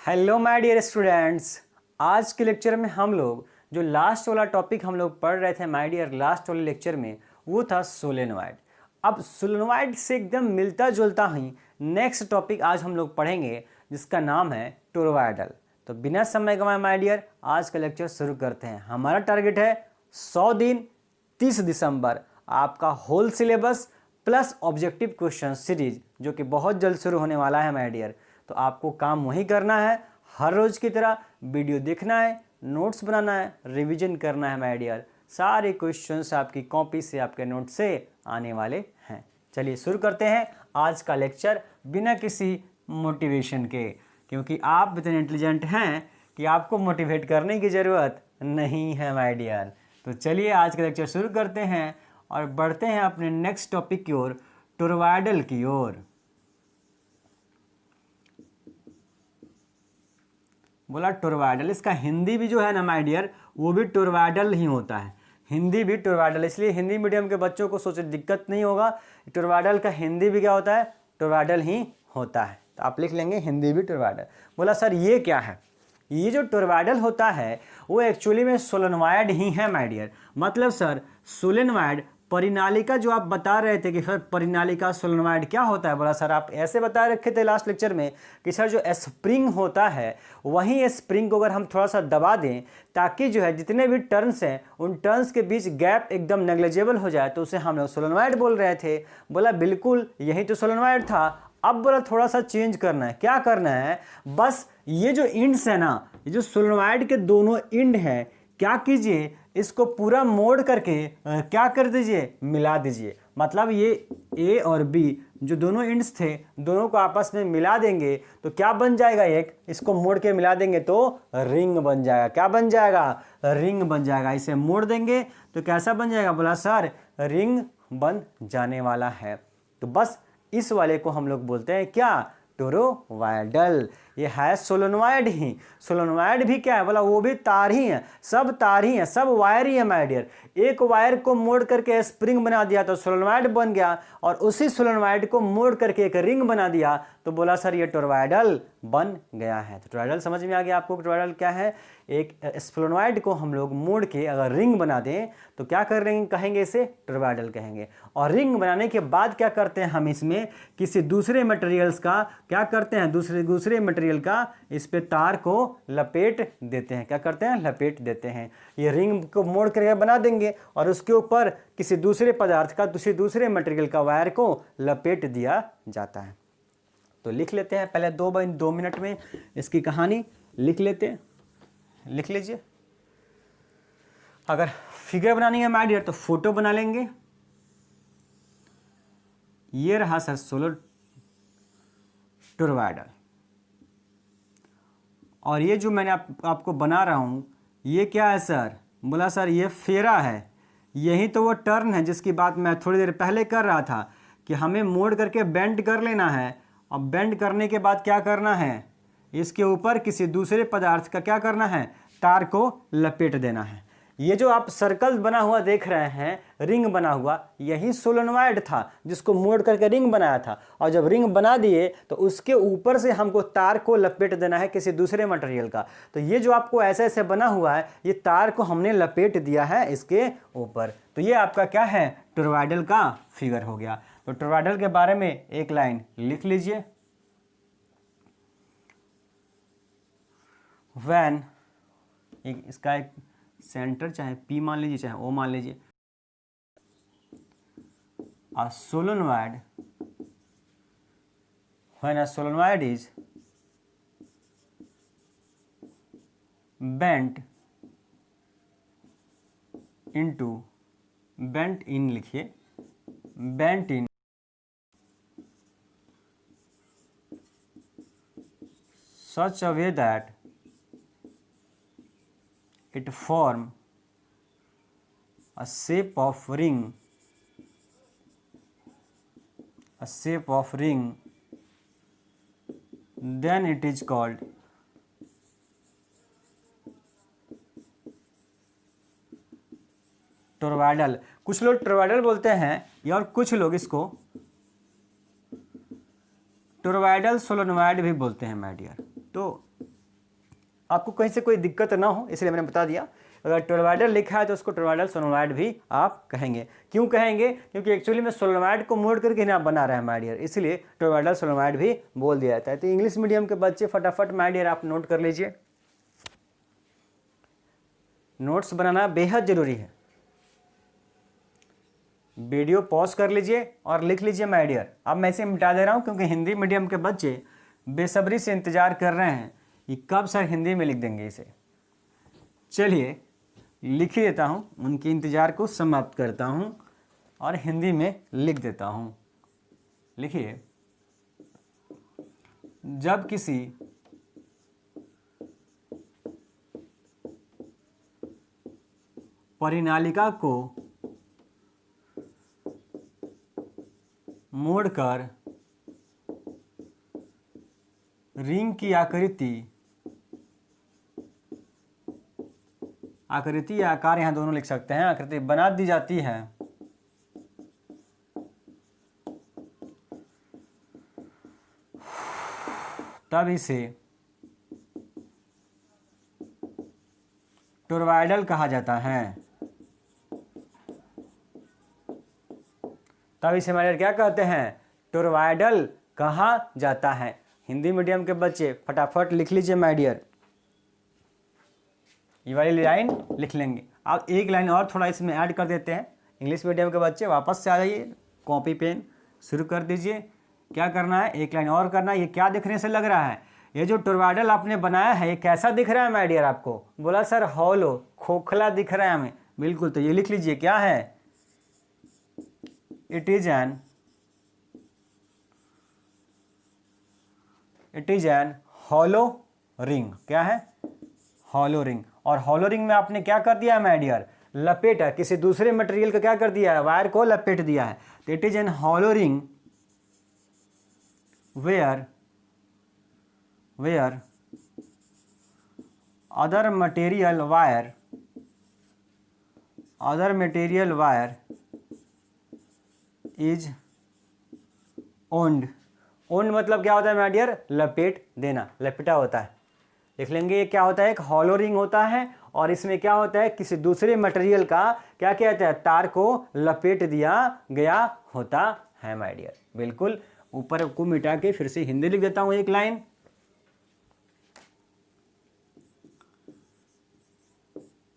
Hello my dear students. आज के lecture में हम लोग जो लास्ट वाला टॉपिक हम लोग पढ़ रहे थे माय डियर, लास्ट वाले लेक्चर में वो था सोलेनॉइड। अब सोलेनॉइड से एकदम मिलता जुलता ही नेक्स्ट टॉपिक आज हम लोग पढ़ेंगे जिसका नाम है टोरॉयडल। तो बिना समय गंवाए माय डियर आज का लेक्चर शुरू करते हैं। हमारा टारगेट है 100 दिन 30 दिसंबर आपका whole syllabus plus objective question series जो कि बहुत जल्द शुरू होने वाला है माय डियर। तो आपको काम वही करना है, हर रोज़ की तरह वीडियो देखना है, नोट्स बनाना है, रिवीजन करना है माय डियर। सारे क्वेश्चंस आपकी कॉपी से, आपके नोट से आने वाले हैं। चलिए शुरू करते हैं आज का लेक्चर बिना किसी मोटिवेशन के, क्योंकि आप इतने इंटेलिजेंट हैं कि आपको मोटिवेट करने की ज़रूरत नहीं है माय डियर। तो चलिए आज का लेक्चर शुरू करते हैं और बढ़ते हैं अपने नेक्स्ट टॉपिक की ओर, टोरॉयडल की ओर। बोला टोरॉयडल, इसका हिंदी भी जो है ना माय डियर वो भी टोरॉयडल ही होता है। हिंदी भी टोरॉयडल, इसलिए हिंदी मीडियम के बच्चों को सोचे दिक्कत नहीं होगा। टोरॉयडल का हिंदी भी क्या होता है? टोरॉयडल ही होता है। तो आप लिख लेंगे हिंदी भी टोरॉयडल। बोला सर ये क्या है? ये जो टोरॉयडल होता है वो एक्चुअली में सोलेनॉइड ही है माय डियर। मतलब सर सोलेनॉइड परिनालिका जो आप बता रहे थे कि सर परिनालिका सोलेनॉइड क्या होता है, बोला सर आप ऐसे बता रखे थे लास्ट लेक्चर में कि सर जो स्प्रिंग होता है वहीं स्प्रिंग को अगर हम थोड़ा सा दबा दें ताकि जो है जितने भी टर्न्स हैं उन टर्न्स के बीच गैप एकदम नेग्लिजिबल हो जाए तो उसे हम लोग सोलेनॉइड बोल रहे थे। बोला बिल्कुल यही तो सोलेनॉइड था। अब बोला थोड़ा सा चेंज करना है। क्या करना है? बस ये जो इंड्स है ना, ये जो सोलेनॉइड के दोनों इंड हैं, क्या कीजिए इसको पूरा मोड़ करके क्या कर दीजिए, मिला दीजिए। मतलब ये ए और बी जो दोनों इंड्स थे दोनों को आपस में मिला देंगे तो क्या बन जाएगा? एक इसको मोड़ के मिला देंगे तो रिंग बन जाएगा। क्या बन जाएगा? रिंग बन जाएगा। इसे मोड़ देंगे तो कैसा बन जाएगा? बोला सर रिंग बन जाने वाला है। तो बस इस वाले को हम लोग बोलते हैं क्या? टोरॉयडल। ये है सोलेनॉइड ही। सोलेनॉइड भी क्या है? बोला वो भी तार ही है, सब तार ही है, सब वायर ही है माय डियर। एक वायर को मोड़ करके स्प्रिंग बना दिया तो सोलेनॉइड बन गया, और उसी सोलेनॉइड को मोड़ करके एक रिंग बना दिया तो बोला सर ये टोरॉयडल बन गया है। तो टोरॉयडल समझ में आ गया आपको? टोरॉयडल क्या है? एक सोलेनॉइड को हम लोग मोड़ के अगर रिंग बना दें तो क्या करेंगे? कहेंगे इसे टोरॉयडल कहेंगे। और रिंग बनाने के बाद क्या करते हैं हम इसमें किसी दूसरे मटेरियल्स का क्या करते हैं? दूसरे मटेरियल का इस पे तार को लपेट देते हैं। क्या करते हैं? लपेट देते हैं। ये रिंग को मोड़ करके बना देंगे और उसके ऊपर किसी दूसरे पदार्थ का, दूसरे मटेरियल का वायर को लपेट दिया जाता है। तो लिख लेते हैं पहले 2 मिनट में इसकी कहानी लिख लेते हैं। लिख लीजिए। अगर फिगर बनानी है माय डियर तो फोटो बना लेंगे। ये रहा सर टोरॉयडल, और ये जो मैंने आपको बना रहा हूं ये क्या है सर? बोला सर ये फेरा है। यही तो वो टर्न है जिसकी बात मैं थोड़ी देर पहले कर रहा था कि हमें मोड़ करके बेंड कर लेना है। और बेंड करने के बाद क्या करना है? इसके ऊपर किसी दूसरे पदार्थ का क्या करना है? तार को लपेट देना है। ये जो आप सर्कल बना हुआ देख रहे हैं, रिंग बना हुआ, यही सोलेनॉइड था जिसको मोड़ करके रिंग बनाया था। और जब रिंग बना दिए तो उसके ऊपर से हमको तार को लपेट देना है किसी दूसरे मटेरियल का। तो ये जो आपको ऐसे ऐसे बना हुआ है ये तार को हमने लपेट दिया है इसके ऊपर। तो ये आपका क्या है? टोरॉयडल का फिगर हो गया। तो टोरॉयडल के बारे में एक लाइन लिख लीजिए। व्हेन, इसका एक सेंटर चाहे P मान लीजिए चाहे O मान लीजिए, a solenoid, when a solenoid is bent in लिखिए, bent in such a way that it form a shape of ring, then it is called toroidal. कुछ लोग टोरॉयडल बोलते हैं और कुछ लोग इसको टोरॉयडल सोलेनॉइड भी बोलते हैं माय डियर। तो आपको कहीं से कोई दिक्कत ना हो इसलिए मैंने बता दिया। अगर टोरवाइडल लिखा है तो उसको टोरवाइडल सोलेनॉइड भी आप कहेंगे। क्यों कहेंगे? क्योंकि एक्चुअली में सोलेनॉइड को मोड़ करके ना बना रहा है माय डियर, इसलिए टोरवाइडल सोलेनॉइड भी बोल दिया जाता है। तो इंग्लिश मीडियम के बच्चे फटाफट माय डियर आप नोट कर लीजिए, नोट्स बनाना बेहद जरूरी है। वीडियो पॉज कर लीजिए और लिख लीजिए माय डियर। अब मैं इसे मिटा दे रहा हूँ क्योंकि हिंदी मीडियम के बच्चे बेसब्री से इंतजार कर रहे हैं कि कब सर हिंदी में लिख देंगे इसे। चलिए लिख ही देता हूँ, उनके इंतजार को समाप्त करता हूँ और हिंदी में लिख देता हूँ। लिखिए, जब किसी परिनालिका को मोड़कर रिंग की आकृति या आकार, यहाँ दोनों लिख सकते हैं, आकृति बना दी जाती है तब इसे टोरवाइडल कहा जाता है। तब इसे हमारे क्या कहते हैं? टोरवाइडल कहा जाता है। हिंदी मीडियम के बच्चे फटाफट लिख लीजिए माय डियर, ये वाली लाइन लिख लेंगे। अब एक लाइन और थोड़ा इसमें ऐड कर देते हैं। इंग्लिश मीडियम के बच्चे वापस से आ जाइए, कॉपी पेन शुरू कर दीजिए। क्या करना है? एक लाइन और करना है। ये क्या दिखने से लग रहा है? ये जो टोरवाइडल आपने बनाया है ये कैसा दिख रहा है माय डियर आपको? बोला सर हॉलो, खोखला दिख रहा है हमें। बिल्कुल, तो ये लिख लीजिए क्या है? It is an hollow ring. क्या है? Hollow ring. और हॉलो रिंग में आपने क्या कर दिया है माय डियर? लपेटा, किसी दूसरे मटेरियल का क्या कर दिया है? वायर को लपेट दिया है। तो it is an hollow ring where other material wire is wound. Wound मतलब क्या होता है माय डियर? लपेट देना, लपेटा होता है। लिख लेंगे ये क्या होता है? एक हॉलो रिंग होता है और इसमें क्या होता है? किसी दूसरे मटेरियल का क्या कहता है? तार को लपेट दिया गया होता है माय डियर। बिल्कुल, ऊपर को मिटा के फिर से हिंदी लिख देता हूं एक लाइन।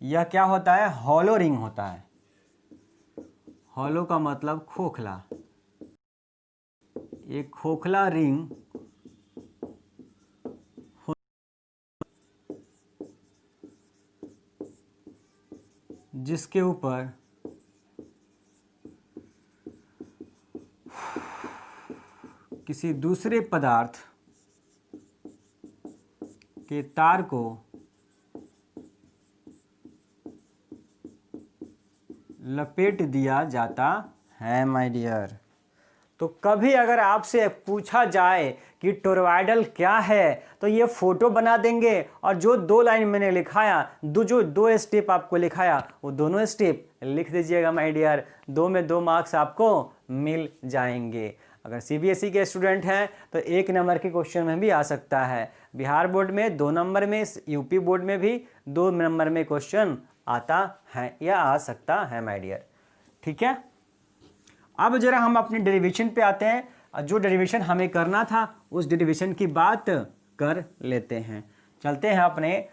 यह क्या होता है? हॉलो रिंग होता है। हॉलो का मतलब खोखला। एक खोखला रिंग जिसके ऊपर किसी दूसरे पदार्थ के तार को लपेट दिया जाता है माय डियर। तो कभी अगर आपसे पूछा जाए कि टोरवाइडल क्या है तो ये फोटो बना देंगे और जो दो लाइन मैंने लिखाया, जो दो स्टेप आपको लिखाया वो दोनों स्टेप लिख दीजिएगा माय डियर। 2 में 2 मार्क्स आपको मिल जाएंगे। अगर सीबीएसई के स्टूडेंट हैं तो 1 नंबर के क्वेश्चन में भी आ सकता है। बिहार बोर्ड में 2 नंबर में, यूपी बोर्ड में भी 2 नंबर में क्वेश्चन आता है या आ सकता है माय डियर। ठीक है, अब जरा हम अपने डेरिवेशन पे आते हैं। जो डेरिवेशन हमें करना था उस डेरिवेशन की बात कर लेते हैं। चलते हैं अपने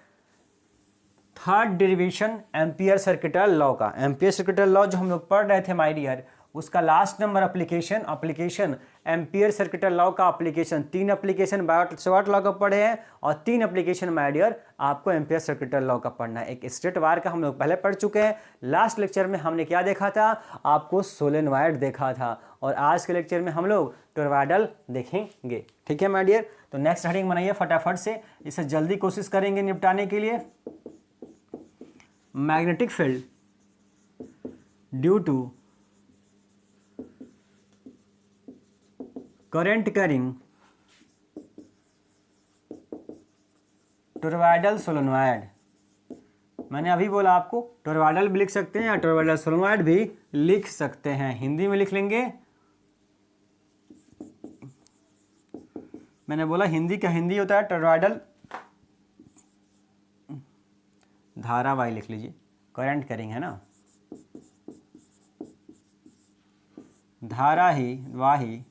third derivation ampere circuital law का। एम्पियर सर्किटल लॉ जो हम लोग पढ़ रहे थे माय डियर, उसका last number application ampere circuital law का एप्लीकेशन। 3 एप्लीकेशन बायोट लॉ का पढ़े हैं और 3 एप्लीकेशन माय डियर आपको एम्पियर सर्किटल लॉ का पढ़ना है। एक स्ट्रेट वायर का हम लोग पहले पढ़ चुके हैं। लास्ट लेक्चर में हमने क्या देखा था? आपको सोलेनॉइड देखा था। और आज के लेक्चर में हम लोग टोरवाइडल देखेंगे। ठीक है माय डियर, तो नेक्स्ट हेडिंग बनाइए फटाफट से, इसे जल्दी कोशिश करेंगे निपटाने के लिए। Magnetic field due to current carrying toroidal solenoid. मैंने अभी बोला आपको टोरवाइडल भी लिख सकते हैं या टोरवाइडल सोलेनॉइड भी लिख सकते हैं। हिंदी में लिख लेंगे। मैंने बोला हिंदी का हिंदी होता है टोरवाइडल धारावाही लिख लीजिए, करंट करेंगे है ना, धारावाही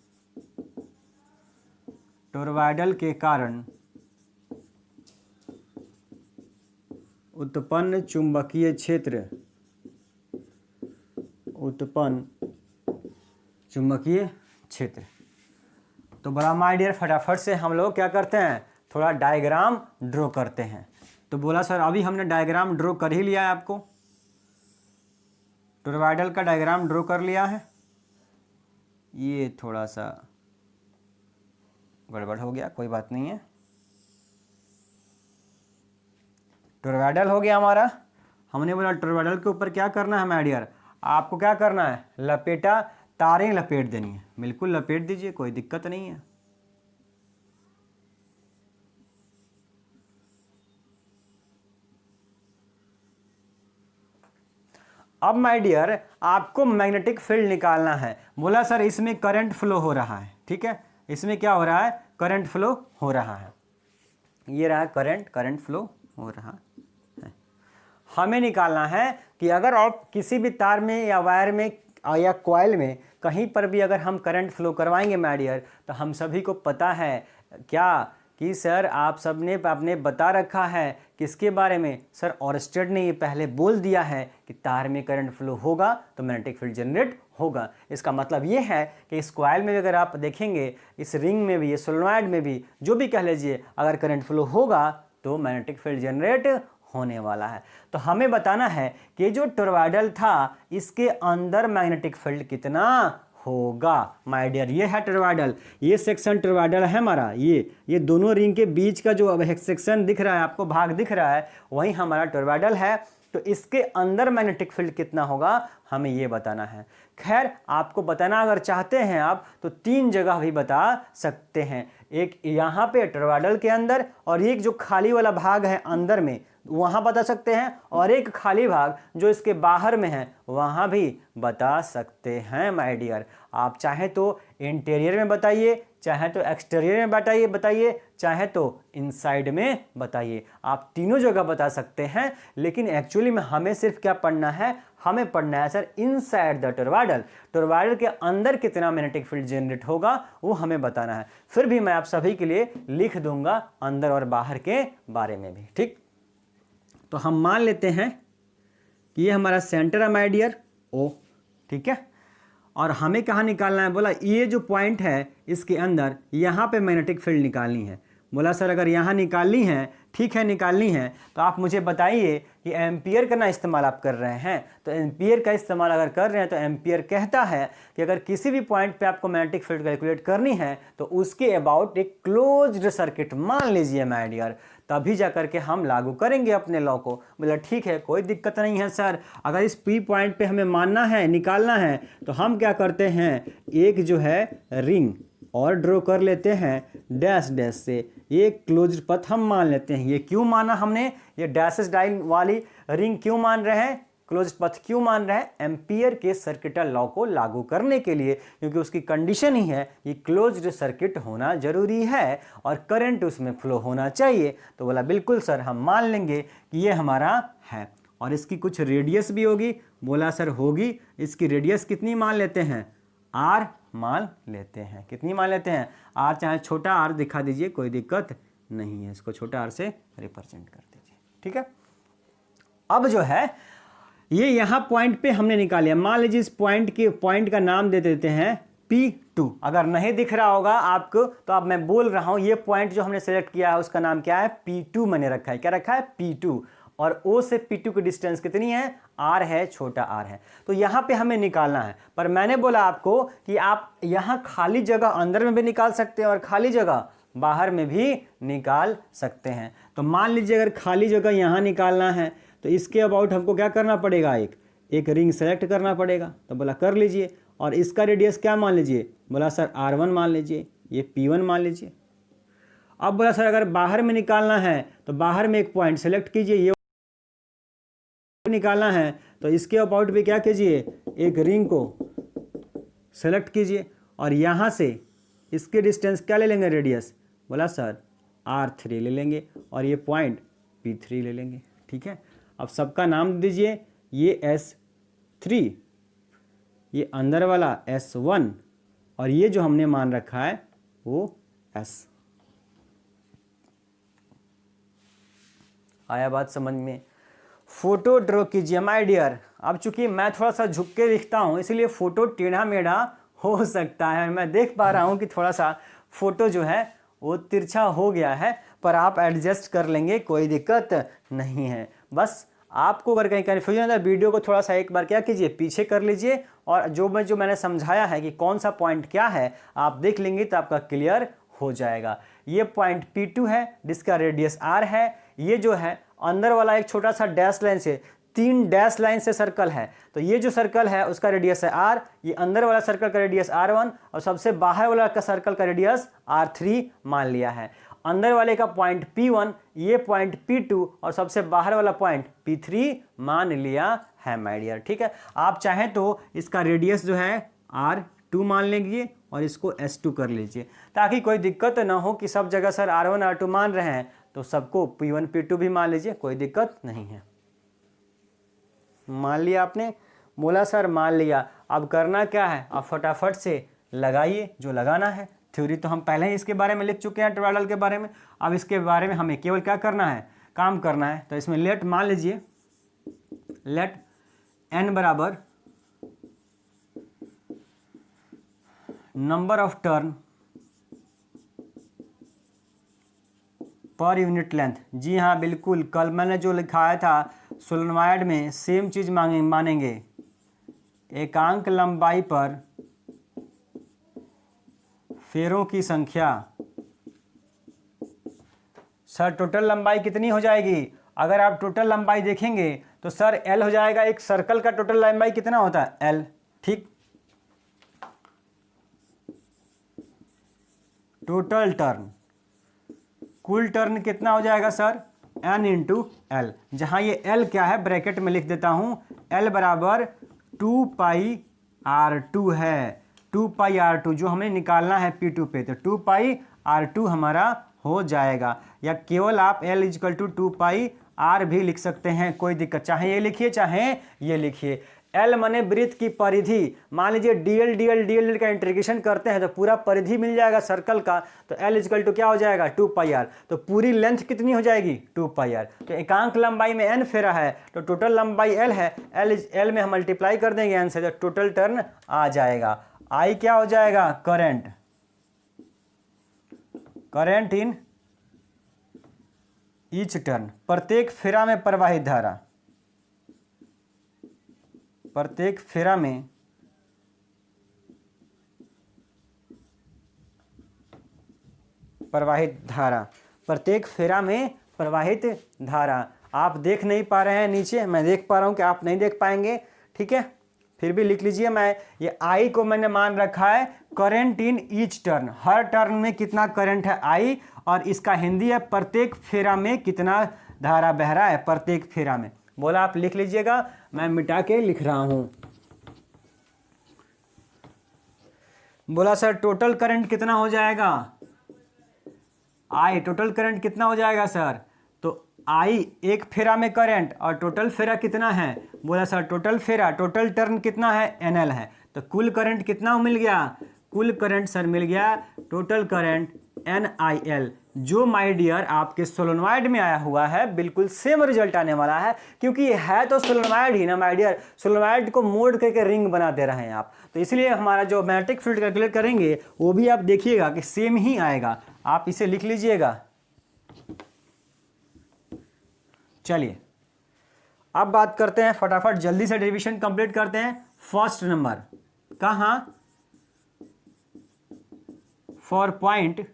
टोरॉयडल के कारण उत्पन्न चुंबकीय क्षेत्र, उत्पन्न चुंबकीय क्षेत्र। तो बड़ा माय डियर फटाफट से हम लोग क्या करते हैं, थोड़ा डायग्राम ड्रॉ करते हैं। तो बोला सर अभी हमने डायग्राम ड्रॉ कर ही लिया है, आपको टोरॉयडल का डायग्राम ड्रॉ कर लिया है। ये थोड़ा सा गड़बड़ हो गया, कोई बात नहीं है। टोरॉयडल हो गया हमारा। हमने बोला टोरॉयडल के ऊपर क्या करना है माय डियर, आपको क्या करना है, लपेटा, तारें लपेट देनी है। बिल्कुल लपेट दीजिए, कोई दिक्कत नहीं है। अब माय डियर आपको मैग्नेटिक फील्ड निकालना है। बोला सर इसमें करंट फ्लो हो रहा है, ठीक है, इसमें क्या हो रहा है, करंट फ्लो हो रहा है। ये रहा करंट फ्लो हो रहा है। हमें निकालना है कि अगर आप किसी भी तार में या वायर में या कॉइल में कहीं पर भी अगर हम करंट फ्लो करवाएंगे माय डियर, तो हम सभी को पता है क्या कि सर आप सबने आपने बता रखा है किसके बारे में, सर ऑरस्टेड ने ये पहले बोल दिया है कि तार में करंट फ्लो होगा तो मैग्नेटिक फील्ड जनरेट होगा। इसका मतलब ये है कि इस कॉइल में भी अगर आप देखेंगे, इस रिंग में भी, ये सोलेनॉइड में भी, जो भी कह लीजिए, अगर करंट फ्लो होगा तो मैग्नेटिक फील्ड जनरेट होने वाला है। तो हमें बताना है कि जो टोरॉयडल था इसके अंदर मैग्नेटिक फील्ड कितना होगा माय डियर। ये है टोरॉयडल, ये सेक्शन टोरॉयडल है हमारा, ये दोनों रिंग के बीच का जो अब सेक्शन दिख रहा है आपको, भाग दिख रहा है, वही हमारा टोरॉयडल है। तो इसके अंदर मैग्नेटिक फील्ड कितना होगा हमें ये बताना है। खैर आपको बताना अगर चाहते हैं आप तो 3 जगह भी बता सकते हैं, एक यहाँ पे टोरॉयडल के अंदर, और एक जो खाली वाला भाग है अंदर में वहाँ बता सकते हैं, और एक खाली भाग जो इसके बाहर में है वहाँ भी बता सकते हैं माय डियर। आप चाहे तो इंटीरियर में बताइए, चाहे तो एक्सटीरियर में बताइए, चाहे तो इनसाइड में बताइए, आप तीनों जगह बता सकते हैं। लेकिन एक्चुअली में हमें सिर्फ क्या पढ़ना है, हमें पढ़ना है sir inside the toroidal, toroidal के अंदर कितना मैग्नेटिक फील्ड जनरेट होगा वो हमें बताना है। फिर भी मैं आप सभी के लिए लिख दूंगा अंदर और बाहर के बारे में भी, ठीक। तो हम मान लेते हैं कि ये हमारा सेंटर है माय डियर ओ, ठीक है, और हमें कहाँ निकालना है, बोला ये जो पॉइंट है इसके अंदर यहाँ पे मैग्नेटिक फील्ड निकालनी है। बोला सर अगर यहाँ निकालनी है, ठीक है निकालनी है, तो आप मुझे बताइए कि एम्पियर का ना इस्तेमाल आप कर रहे हैं। तो एम्पियर का इस्तेमाल अगर कर रहे हैं तो एम्पियर कहता है कि अगर किसी भी पॉइंट पे आपको मैग्नेटिक फील्ड कैलकुलेट करनी है तो उसके अबाउट एक क्लोज्ड सर्किट मान लीजिए माय डियर, तभी जा करके हम लागू करेंगे अपने लॉ को। बोला ठीक है कोई दिक्कत नहीं है सर, अगर इस पी पॉइंट पे हमें मानना है, निकालना है, तो हम क्या करते हैं, एक जो है रिंग और ड्रॉ कर लेते हैं डैश डैश से, ये क्लोज्ड पथ हम मान लेते हैं। ये क्यों माना हमने, ये डैशेस डाइन वाली रिंग क्यों मान रहे हैं, क्लोज्ड पथ क्यों मान रहे हैं, एम्पियर के सर्किटल लॉ को लागू करने के लिए, क्योंकि उसकी कंडीशन ही है कि क्लोज्ड सर्किट होना जरूरी है और करंट उसमें फ्लो होना चाहिए। तो बोला बिल्कुल सर हम मान लेंगे कि ये हमारा है, और इसकी कुछ रेडियस भी होगी। बोला सर होगी, इसकी रेडियस कितनी मान लेते हैं, आर मान लेते हैं। कितनी मान लेते हैं, आर, चाहे छोटा आर दिखा दीजिए, कोई दिक्कत नहीं है, इसको छोटा आर से रिप्रेजेंट कर दीजिए, ठीक है। अब जो है ये यहाँ पॉइंट पे हमने निकालिया, मान लीजिए इस पॉइंट का नाम दे देते हैं P2। अगर नहीं दिख रहा होगा आपको तो अब मैं बोल रहा हूँ, ये पॉइंट जो हमने सेलेक्ट किया है उसका नाम क्या है, P2 मैंने रखा है। क्या रखा है, P2। और O से P2 की डिस्टेंस कितनी है, R है, छोटा r है। तो यहाँ पे हमें निकालना है, पर मैंने बोला आपको कि आप यहाँ खाली जगह अंदर में भी निकाल सकते हैं और खाली जगह बाहर में भी निकाल सकते हैं। तो मान लीजिए अगर खाली जगह यहाँ निकालना है तो इसके अबाउट हमको क्या करना पड़ेगा, एक रिंग सेलेक्ट करना पड़ेगा। तो बोला कर लीजिए, और इसका रेडियस क्या मान लीजिए, बोला सर R1 मान लीजिए, ये P1 मान लीजिए। अब बोला सर अगर बाहर में निकालना है तो बाहर में एक पॉइंट सेलेक्ट कीजिए, ये निकालना है तो इसके अबाउट भी क्या कीजिए, एक रिंग को सेलेक्ट कीजिए, और यहाँ से इसके डिस्टेंस क्या ले लेंगे, रेडियस, बोला सर R3 ले लेंगे, और ये पॉइंट P3 ले लेंगे, ठीक है। अब सबका नाम दे दीजिए, ये S3, ये अंदर वाला S1 और ये जो हमने मान रखा है वो S। आया बात समझ में? फोटो ड्रॉ कीजिए माय डियर। अब चूंकि मैं थोड़ा सा झुक के लिखता हूँ इसलिए फोटो टेढ़ा मेढ़ा हो सकता है, मैं देख पा रहा हूँ कि थोड़ा सा फोटो जो है वो तिरछा हो गया है, पर आप एडजस्ट कर लेंगे, कोई दिक्कत नहीं है। बस आपको अगर कहीं कन्फ्यूजन है वीडियो को थोड़ा सा एक बार क्या कीजिए, पीछे कर लीजिए और जो मैंने समझाया है कि कौन सा पॉइंट क्या है आप देख लेंगे तो आपका क्लियर हो जाएगा। ये पॉइंट P2 है जिसका रेडियस R है। ये जो है अंदर वाला एक छोटा सा डैश लाइन से, 3 डैश लाइन से सर्कल है, तो ये जो सर्कल है उसका रेडियस है R, ये अंदर वाला सर्कल का रेडियस R1 और सबसे बाहर वाला का सर्कल का रेडियस R3 मान लिया है। अंदर वाले का पॉइंट P1, ये पॉइंट P2 और सबसे बाहर वाला पॉइंट P3 मान लिया है माय डियर। ठीक है, आप चाहें तो इसका रेडियस जो है R2 मान लीजिए और इसको S2 कर लीजिए ताकि कोई दिक्कत ना हो कि सब जगह सर R1 R2 मान रहे हैं तो सबको P1 P2 भी मान लीजिए, कोई दिक्कत नहीं है। मान लिया आपने, बोला सर मान लिया, अब करना क्या है, आप फटाफट से लगाइए जो लगाना है। थ्योरी तो हम पहले ही इसके बारे में लिख चुके हैं टोरॉइडल के बारे में, अब इसके बारे में हमें केवल क्या करना है, काम करना है। तो इसमें लेट मान लीजिए, लेट n बराबर number of turn per unit length. जी हाँ बिल्कुल, कल मैंने जो लिखाया था सोलेनॉइड में सेम चीज मानेंगे, एकांक लंबाई पर फेरों की संख्या। सर टोटल लंबाई कितनी हो जाएगी, अगर आप टोटल लंबाई देखेंगे तो सर L हो जाएगा, एक सर्कल का टोटल लंबाई कितना होता है L, ठीक। टोटल टर्न, कुल टर्न कितना हो जाएगा सर N इंटू L, जहां ये L क्या है ब्रैकेट में लिख देता हूं, L बराबर 2 पाई R2 है, 2 पाई R2 जो हमें निकालना है P2 पे, तो 2 पाई R2 हमारा हो जाएगा, या केवल आप L equal to 2 pi R भी लिख सकते हैं, कोई दिक्कत, चाहे ये लिखिए चाहे ये लिखिए। L माने वृत्त की परिधि, मान लीजिए DL का इंटीग्रेशन करते हैं तो पूरा परिधि मिल जाएगा सर्कल का, तो L इजकल टू क्या हो जाएगा 2 पाई R, तो पूरी लेंथ कितनी हो जाएगी 2 पाई R। तो एकांक लंबाई में n फेरा है तो टोटल लंबाई L है, L में हम मल्टीप्लाई कर देंगे n से तो टोटल टर्न आ जाएगा। I क्या हो जाएगा, current, current in each turn, प्रत्येक फेरा में प्रवाहित धारा, प्रत्येक फेरा में प्रवाहित धारा, प्रत्येक फेरा में प्रवाहित धारा। आप देख नहीं पा रहे हैं नीचे, मैं देख पा रहा हूं कि आप नहीं देख पाएंगे, ठीक है, फिर भी लिख लीजिए। मैं ये I को मैंने मान रखा है current in each turn, her turn में कितना करंट है I, और इसका हिंदी है प्रत्येक फेरा में कितना धारा बह रहा है, प्रत्येक फेरा में। बोला आप लिख लीजिएगा, मैं मिटा के लिख रहा हूं। बोला सर टोटल करंट कितना हो जाएगा, I टोटल करंट कितना हो जाएगा सर, तो I एक फेरा में करंट और टोटल फेरा कितना है, बोला सर टोटल फेरा, टोटल टर्न कितना है NL है, तो कुल करंट कितना मिल गया, कुल करंट सर मिल गया टोटल करंट NIL, जो माय डियर आपके सोलेनॉइड में आया हुआ है बिल्कुल सेम रिजल्ट आने वाला है, क्योंकि ये है तो सोलेनॉइड ही ना माय डियर, सोलेनॉइड को मोड़ करके रिंग बना दे रहे हैं आप, तो इसलिए हमारा जो मैग्नेटिक फील्ड कैलकुलेट करेंगे वो भी आप देखिएगा कि सेम ही आएगा, आप इसे लिख लीजिएगा। चलिए अब बात करते हैं, फटाफट जल्दी से डेरिवेशन कंप्लीट करते हैं। फर्स्ट नंबर कहाँ, फॉर पॉइंट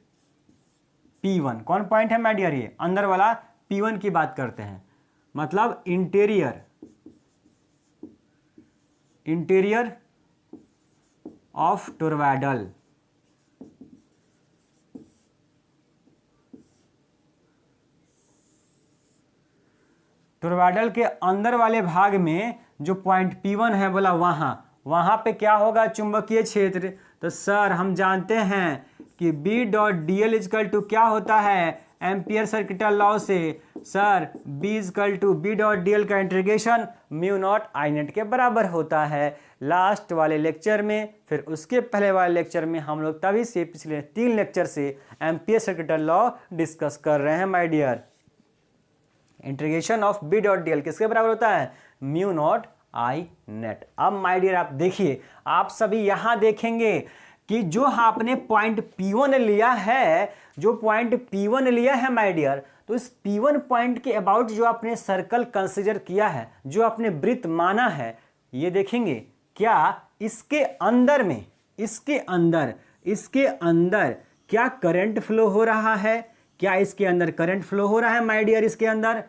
P1, कौन पॉइंट है माय डियर, ये अंदर वाला P1 की बात करते हैं, मतलब इंटीरियर ऑफ टोरॉइडल। टोरॉइडल के अंदर वाले भाग में जो पॉइंट P1 है, बोला वहां पे क्या होगा, चुंबकीय क्षेत्र। तो सर हम जानते हैं कि B dot D L equal to क्या होता है एम्पियर सर्किटल लॉ से, sir B equal to B dot D L का integration mu naught I net के बराबर होता है। लास्ट वाले लेक्चर में, फिर उसके पहले वाले लेक्चर में हम लोग तभी से पिछले 3 लेक्चर से एम्पियर सर्किटल लॉ डिस्कस कर रहे हैं my dear. Integration of B dot D L किसके बराबर होता है, म्यू नॉट आई नेट। अब माय डियर आप देखिए, आप सभी यहां देखेंगे कि जो आपने पॉइंट P1 लिया है, जो पॉइंट P1 लिया है माय डियर, तो इस P1 पॉइंट के अबाउट जो आपने सर्कल कंसीडर किया है, जो आपने वृत्त माना है, ये देखेंगे क्या इसके अंदर में, इसके अंदर क्या करंट फ्लो हो रहा है, क्या इसके अंदर करंट फ्लो हो रहा है माय डियर इसके अंदर।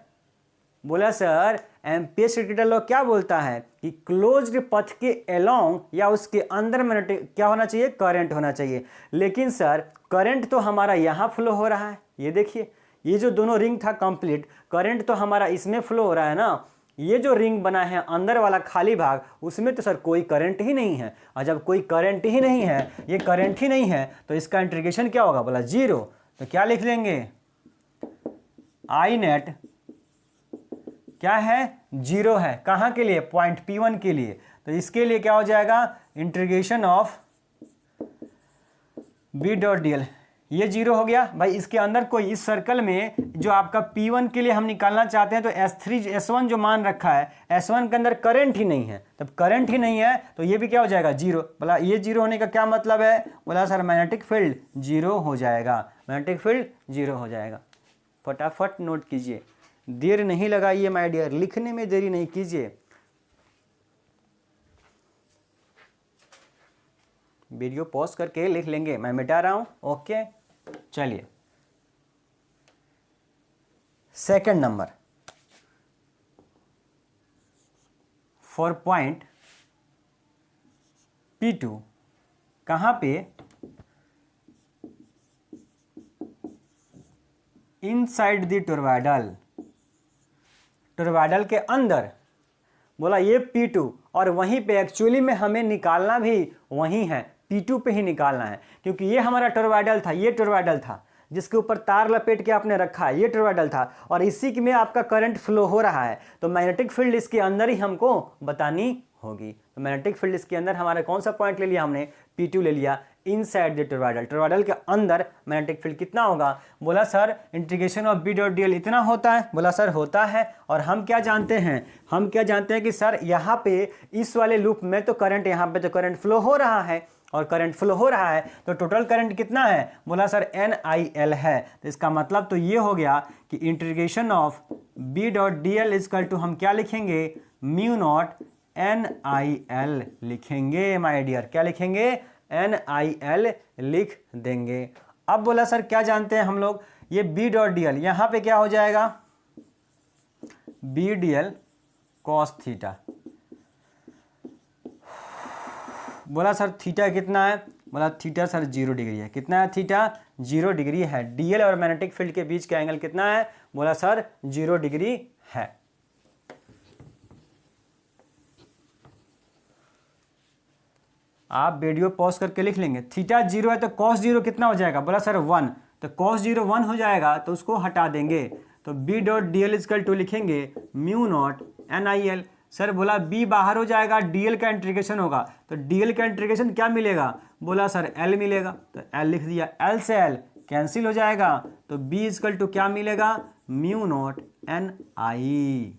बोला सर एम्पियर सर्किटल लॉ क्या बोलता है कि क्लोज्ड पथ के अलोंग या उसके अंदर में क्या होना चाहिए, करंट होना चाहिए। लेकिन सर करंट तो हमारा यहाँ फ्लो हो रहा है, ये देखिए, ये जो दोनों रिंग था कंप्लीट, करंट तो हमारा इसमें फ्लो हो रहा है ना। ये जो रिंग बना है अंदर वाला खाली भाग, उसमें तो सर कोई करंट ही नहीं है, और जब कोई करंट ही नहीं है, ये करंट ही नहीं है, तो इसका इंटीग्रेशन क्या होगा, बोला 0। तो क्या लिख लेंगे, आई नेट क्या है, 0 है। कहाँ के लिए, पॉइंट P1 के लिए। तो इसके लिए क्या हो जाएगा, integration of B dot D L, ये 0 हो गया भाई। इसके अंदर कोई, इस सर्कल में जो आपका P1 के लिए हम निकालना चाहते हैं, तो S3 S1 जो मान रखा है, S1 के अंदर करंट ही नहीं है। तब करंट ही नहीं है तो ये भी क्या हो जाएगा, 0। बोला ये 0 होने का क्या मतलब है, बोला सर मैग्नेटिक फील्ड 0 हो जाएगा, मैग्नेटिक फील्ड 0 हो जाएगा। फटाफट नोट कीजिए, देर नहीं लगाइए माय डियर, लिखने में देरी नहीं कीजिए। वीडियो पॉज करके लिख लेंगे, मैं मिटा रहा हूं। ओके चलिए, second number for point P2, कहां पे, इनसाइड द टोरॉइडल, टोरॉइडल के अंदर। बोला ये P2, और वहीं पे एक्चुअली में हमें निकालना भी वहीं है, P2 पे ही निकालना है, क्योंकि ये हमारा टोरॉइडल था, ये टोरॉइडल था जिसके ऊपर तार लपेट के आपने रखा है, ये टोरॉइडल था, और इसी में आपका करंट फ्लो हो रहा है। तो मैग्नेटिक फील्ड इसके अंदर ही हमको बतानी होगी। तो मैग्नेटिक फील्ड इसके अंदर हमारा कौन सा पॉइंट ले लिया हमने, P2 ले लिया, इनसाइड द टोरॉइडल, टोरॉइडल के अंदर मैग्नेटिक फील्ड कितना होगा। बोला sir integration of B dot D L इतना होता है। बोला सर होता है, और हम क्या जानते हैं, हम क्या जानते हैं कि सर यहाँ पे इस वाले लूप में तो करंट, यहाँ पे तो करंट फ्लो हो रहा है, और करंट फ्लो हो रहा है तो टोटल करंट कितना है, बोला सर NIL है। तो इसका मतलब तो ये हो गया कि integration of B dot D L equal to हम क्या लिखेंगे, म्यू नॉट NIL लिखेंगे माय डियर, क्या लिखेंगे, NIL लिख देंगे। अब बोला सर क्या जानते हैं हम लोग, ये बी डॉट डी एल यहाँ पे क्या हो जाएगा, B D L cos theta. बोला सर थीटा कितना है, बोला थीटा सर 0 डिग्री है। कितना है थीटा, 0 डिग्री है। डीएल और मैग्नेटिक फील्ड के बीच का एंगल कितना है, बोला सर 0 डिग्री है। आप वीडियो पॉज करके लिख लेंगे, थीटा 0 है तो कॉस 0 कितना हो जाएगा, बोला सर 1, तो कॉस 0 1 हो जाएगा, तो उसको हटा देंगे। तो B dot D L equal to लिखेंगे म्यू नॉट NIL। सर बोला बी बाहर हो जाएगा, डीएल का इंटीग्रेशन होगा, तो डीएल का इंटीग्रेशन क्या मिलेगा, बोला सर एल मिलेगा, तो एल लिख दिया, एल से एल कैंसिल हो जाएगा, तो बी इजकल टू क्या मिलेगा, म्यू नॉट NI।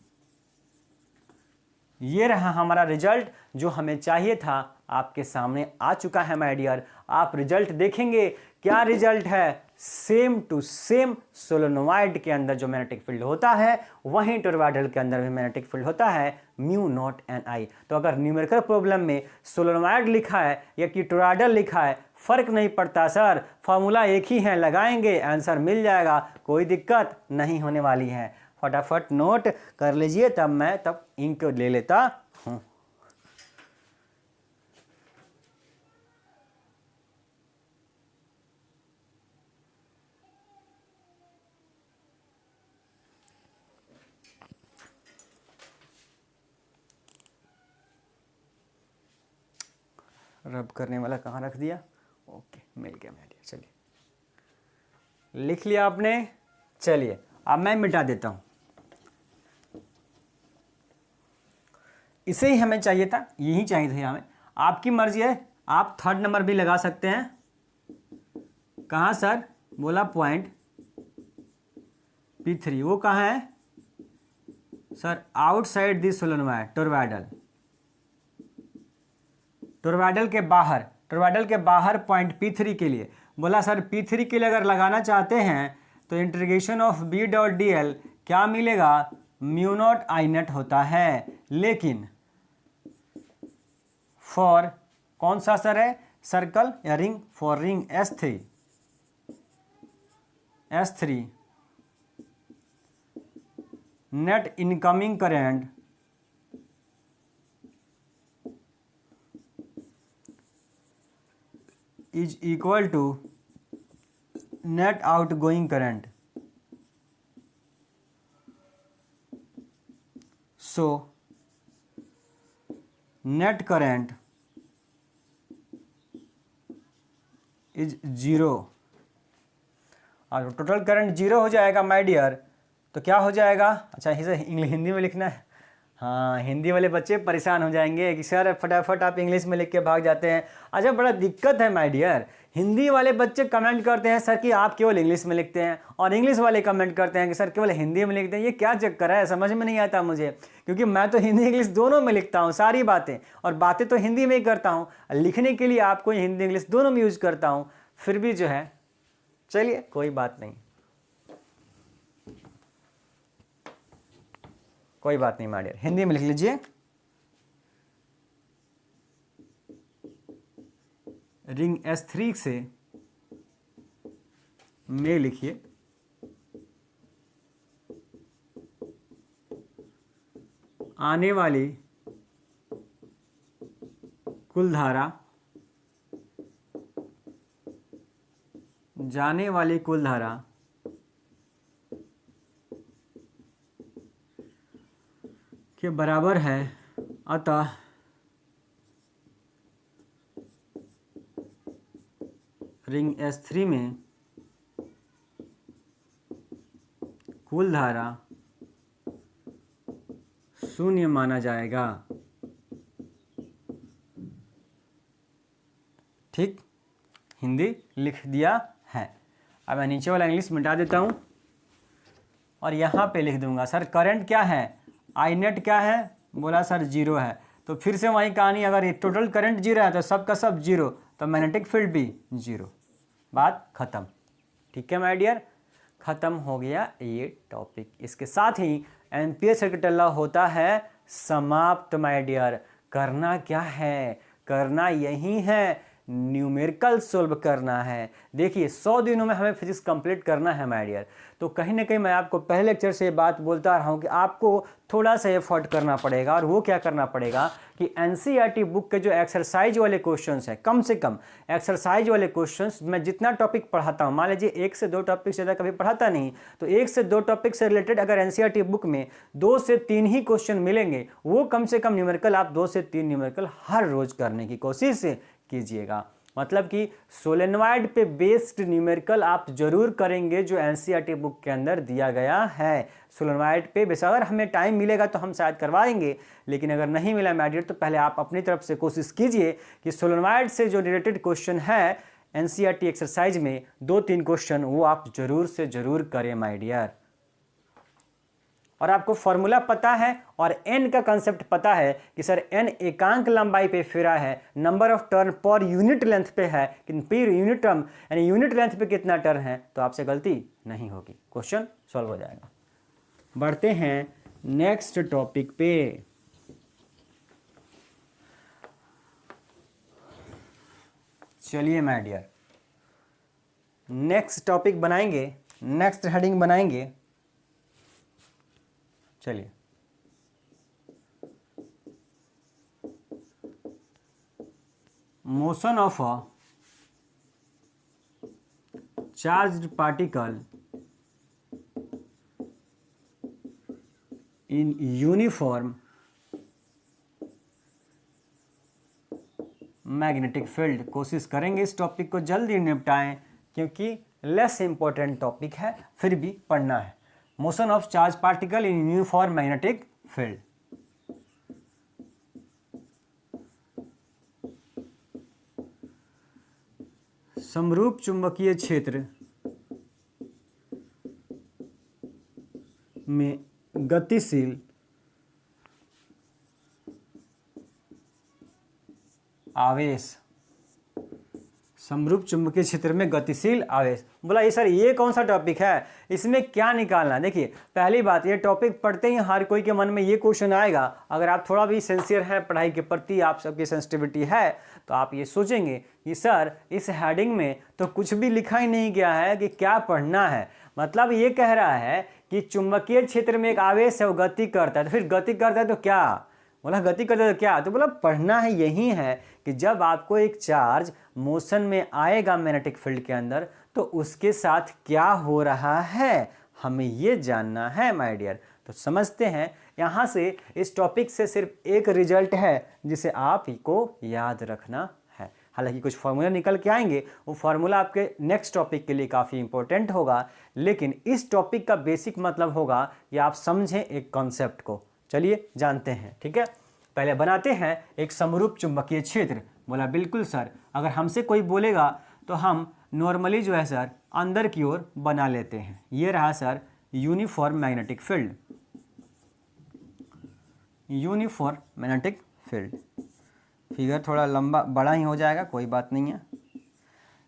ये रहा हमारा रिजल्ट जो हमें चाहिए था, आपके सामने आ चुका है माय डियर। आप रिजल्ट देखेंगे, क्या रिजल्ट है, सेम टू सेम सोलेनोइड के अंदर जो मैग्नेटिक फील्ड होता है, वहीं टोरॉइडल के अंदर भी मैग्नेटिक फील्ड होता है, म्यू नॉट NI। तो अगर न्यूमेरिकल प्रॉब्लम में सोलेनोइड लिखा है या कि टोरॉइडल लिखा है, फर्क नहीं पड़ता सर, फॉर्मूला एक ही है, लगाएंगे आंसर मिल जाएगा, कोई दिक्कत नहीं होने वाली है। फटाफट नोट कर लीजिए, तब मैं इंक ले लेता हूं। रब करने वाला कहाँ रख दिया, ओके मिल गया, मिल गया, चलिए। लिख लिया आपने। चलिए अब मैं मिटा देता हूँ। इसे ही हमें चाहिए था, यही चाहिए था हमें। आपकी मर्जी है, आप थर्ड नंबर भी लगा सकते हैं। कहाँ सर? बोला पॉइंट P3, वो कहाँ है sir? Outside this solenoid, toroidal. Toroidal के बाहर, टोरवाइडल के बाहर पॉइंट P3 के लिए। बोला सर P3 के लिए अगर लगाना चाहते हैं तो integration of B dot DL क्या मिलेगा? म्यू नॉट आई नट होता है। लेकिन फॉर कौन सा सर है? सर्कल या ring? For ring S3 net incoming current is equal to net outgoing current. So net current is zero. और टोटल करंट जीरो हो जाएगा माय डियर, तो क्या हो जाएगा? अच्छा इसे हिंदी में लिखना है। हाँ, हिंदी वाले बच्चे परेशान हो जाएंगे कि सर फटाफट आप इंग्लिश में लिख के भाग जाते हैं। अच्छा बड़ा दिक्कत है माय डियर। हिंदी वाले बच्चे कमेंट करते हैं सर कि आप केवल इंग्लिश में लिखते हैं, और इंग्लिश वाले कमेंट करते हैं कि सर केवल हिंदी में लिखते हैं। ये क्या चक्कर है? समझ में नहीं आता मुझे, क्योंकि मैं तो हिंदी इंग्लिश दोनों में लिखता हूँ सारी बातें, और बातें तो हिंदी में ही करता हूँ, लिखने के लिए आपको हिंदी इंग्लिश दोनों में यूज करता हूँ। फिर भी जो है, चलिए कोई बात नहीं, कोई बात नहीं माय डियर, हिंदी में लिख लीजिए। रिंग S3 से में लिखिए आने वाली कुल धारा, जाने वाली कुल धारा के बराबर है। अतः रिंग S3 में कुल धारा शून्य माना जाएगा। ठीक, हिंदी लिख दिया है। अब मैं नीचे वाला इंग्लिश मिटा देता हूं और यहां पे लिख दूंगा सर करंट क्या है? आई नेट क्या है? बोला सर जीरो है। तो फिर से वही कहानी, अगर टोटल करंट जीरो है तो सब का सब जीरो, तो मैग्नेटिक फील्ड भी जीरो। बात खत्म। ठीक है माय डियर, खत्म हो गया ये टॉपिक। इसके साथ ही एम्पियर सर्किट लॉ होता है समाप्त माय डियर। करना क्या है? करना यही है, न्यूमेरिकल सोल्व करना है। देखिए 100 दिनों में हमें फिजिक्स कंप्लीट करना है माय डियर। तो कहीं ना कहीं मैं आपको पहले लेक्चर से बात बोलता रहा हूँ कि आपको थोड़ा सा एफर्ट करना पड़ेगा। और वो क्या करना पड़ेगा कि एनसीईआरटी बुक के जो एक्सरसाइज वाले क्वेश्चंस हैं, कम से कम एक्सरसाइज वाले क्वेश्चंस, मैं जितना टॉपिक पढ़ाता हूँ, मान लीजिए 1 से 2 टॉपिक से ज़्यादा कभी पढ़ाता नहीं, तो 1 से 2 टॉपिक से रिलेटेड अगर एनसीईआरटी बुक में 2 से 3 ही क्वेश्चन मिलेंगे, वो कम से कम न्यूमेरिकल आप 2 से 3 न्यूमेरिकल हर रोज करने की कोशिश कीजिएगा। मतलब कि सोलेनॉइड पे बेस्ड न्यूमेरिकल आप जरूर करेंगे जो एनसीईआरटी बुक के अंदर दिया गया है। सोलेनॉइड पे बेस अगर हमें टाइम मिलेगा तो हम शायद करवाएंगे, लेकिन अगर नहीं मिला माय डियर तो पहले आप अपनी तरफ से कोशिश कीजिए कि सोलेनॉइड से जो रिलेटेड क्वेश्चन है एनसीईआरटी एक्सरसाइज में 2-3 क्वेश्चन वो आप जरूर से जरूर करें माय डियर। और आपको फॉर्मूला पता है और एन का कंसेप्ट पता है कि सर एन एकांक लंबाई पे फेरा है, number of turn per unit length पे है, कि पर यूनिट टर्म यानी यूनिट लेंथ पे कितना टर्न है, तो आपसे गलती नहीं होगी, क्वेश्चन सॉल्व हो जाएगा। बढ़ते हैं नेक्स्ट टॉपिक पे। चलिए माय डियर, नेक्स्ट टॉपिक बनाएंगे, नेक्स्ट हेडिंग बनाएंगे। चलिए, motion of a charged particle in uniform magnetic field. कोशिश करेंगे इस टॉपिक को जल्दी निपटाएं, क्योंकि लेस इंपॉर्टेंट टॉपिक है, फिर भी पढ़ना है। Motion of charge particle in uniform magnetic field. समरूप चुंबकीय क्षेत्र में गतिशील आवेश, समरूप चुंबकीय क्षेत्र में गतिशील आवेश। बोला ये सर ये कौन सा टॉपिक है, इसमें क्या निकालना। देखिए पहली बात, ये टॉपिक पढ़ते ही हर कोई के मन में ये क्वेश्चन आएगा, अगर आप थोड़ा भी सिंसियर हैं पढ़ाई के प्रति, आप सबकी सेंसिटिविटी है, तो आप ये सोचेंगे कि सर इस हेडिंग में तो कुछ भी लिखा ही नहीं गया है कि क्या पढ़ना है। मतलब ये कह रहा है कि चुंबकीय क्षेत्र में एक आवेश है, वो गति करता है, तो फिर गति करता है तो क्या, बोला गति करता है तो क्या, तो बोला पढ़ना है यही है कि जब आपको एक चार्ज मोशन में आएगा मैग्नेटिक फील्ड के अंदर, तो उसके साथ क्या हो रहा है, हमें ये जानना है माय डियर। तो समझते हैं, यहाँ से इस टॉपिक से सिर्फ एक रिजल्ट है जिसे आप ही को याद रखना है। हालांकि कुछ फार्मूला निकल के आएंगे, वो फार्मूला आपके नेक्स्ट टॉपिक के लिए काफ़ी इंपॉर्टेंट होगा, लेकिन इस टॉपिक का बेसिक मतलब होगा कि आप समझें एक कॉन्सेप्ट को। चलिए जानते हैं, ठीक है। पहले बनाते हैं एक समरूप चुंबकीय क्षेत्र। बोला बिल्कुल सर, अगर हमसे कोई बोलेगा तो हम नॉर्मली जो है सर अंदर की ओर बना लेते हैं। ये रहा sir uniform magnetic field, uniform magnetic field. Figure थोड़ा लंबा बड़ा ही हो जाएगा, कोई बात नहीं है।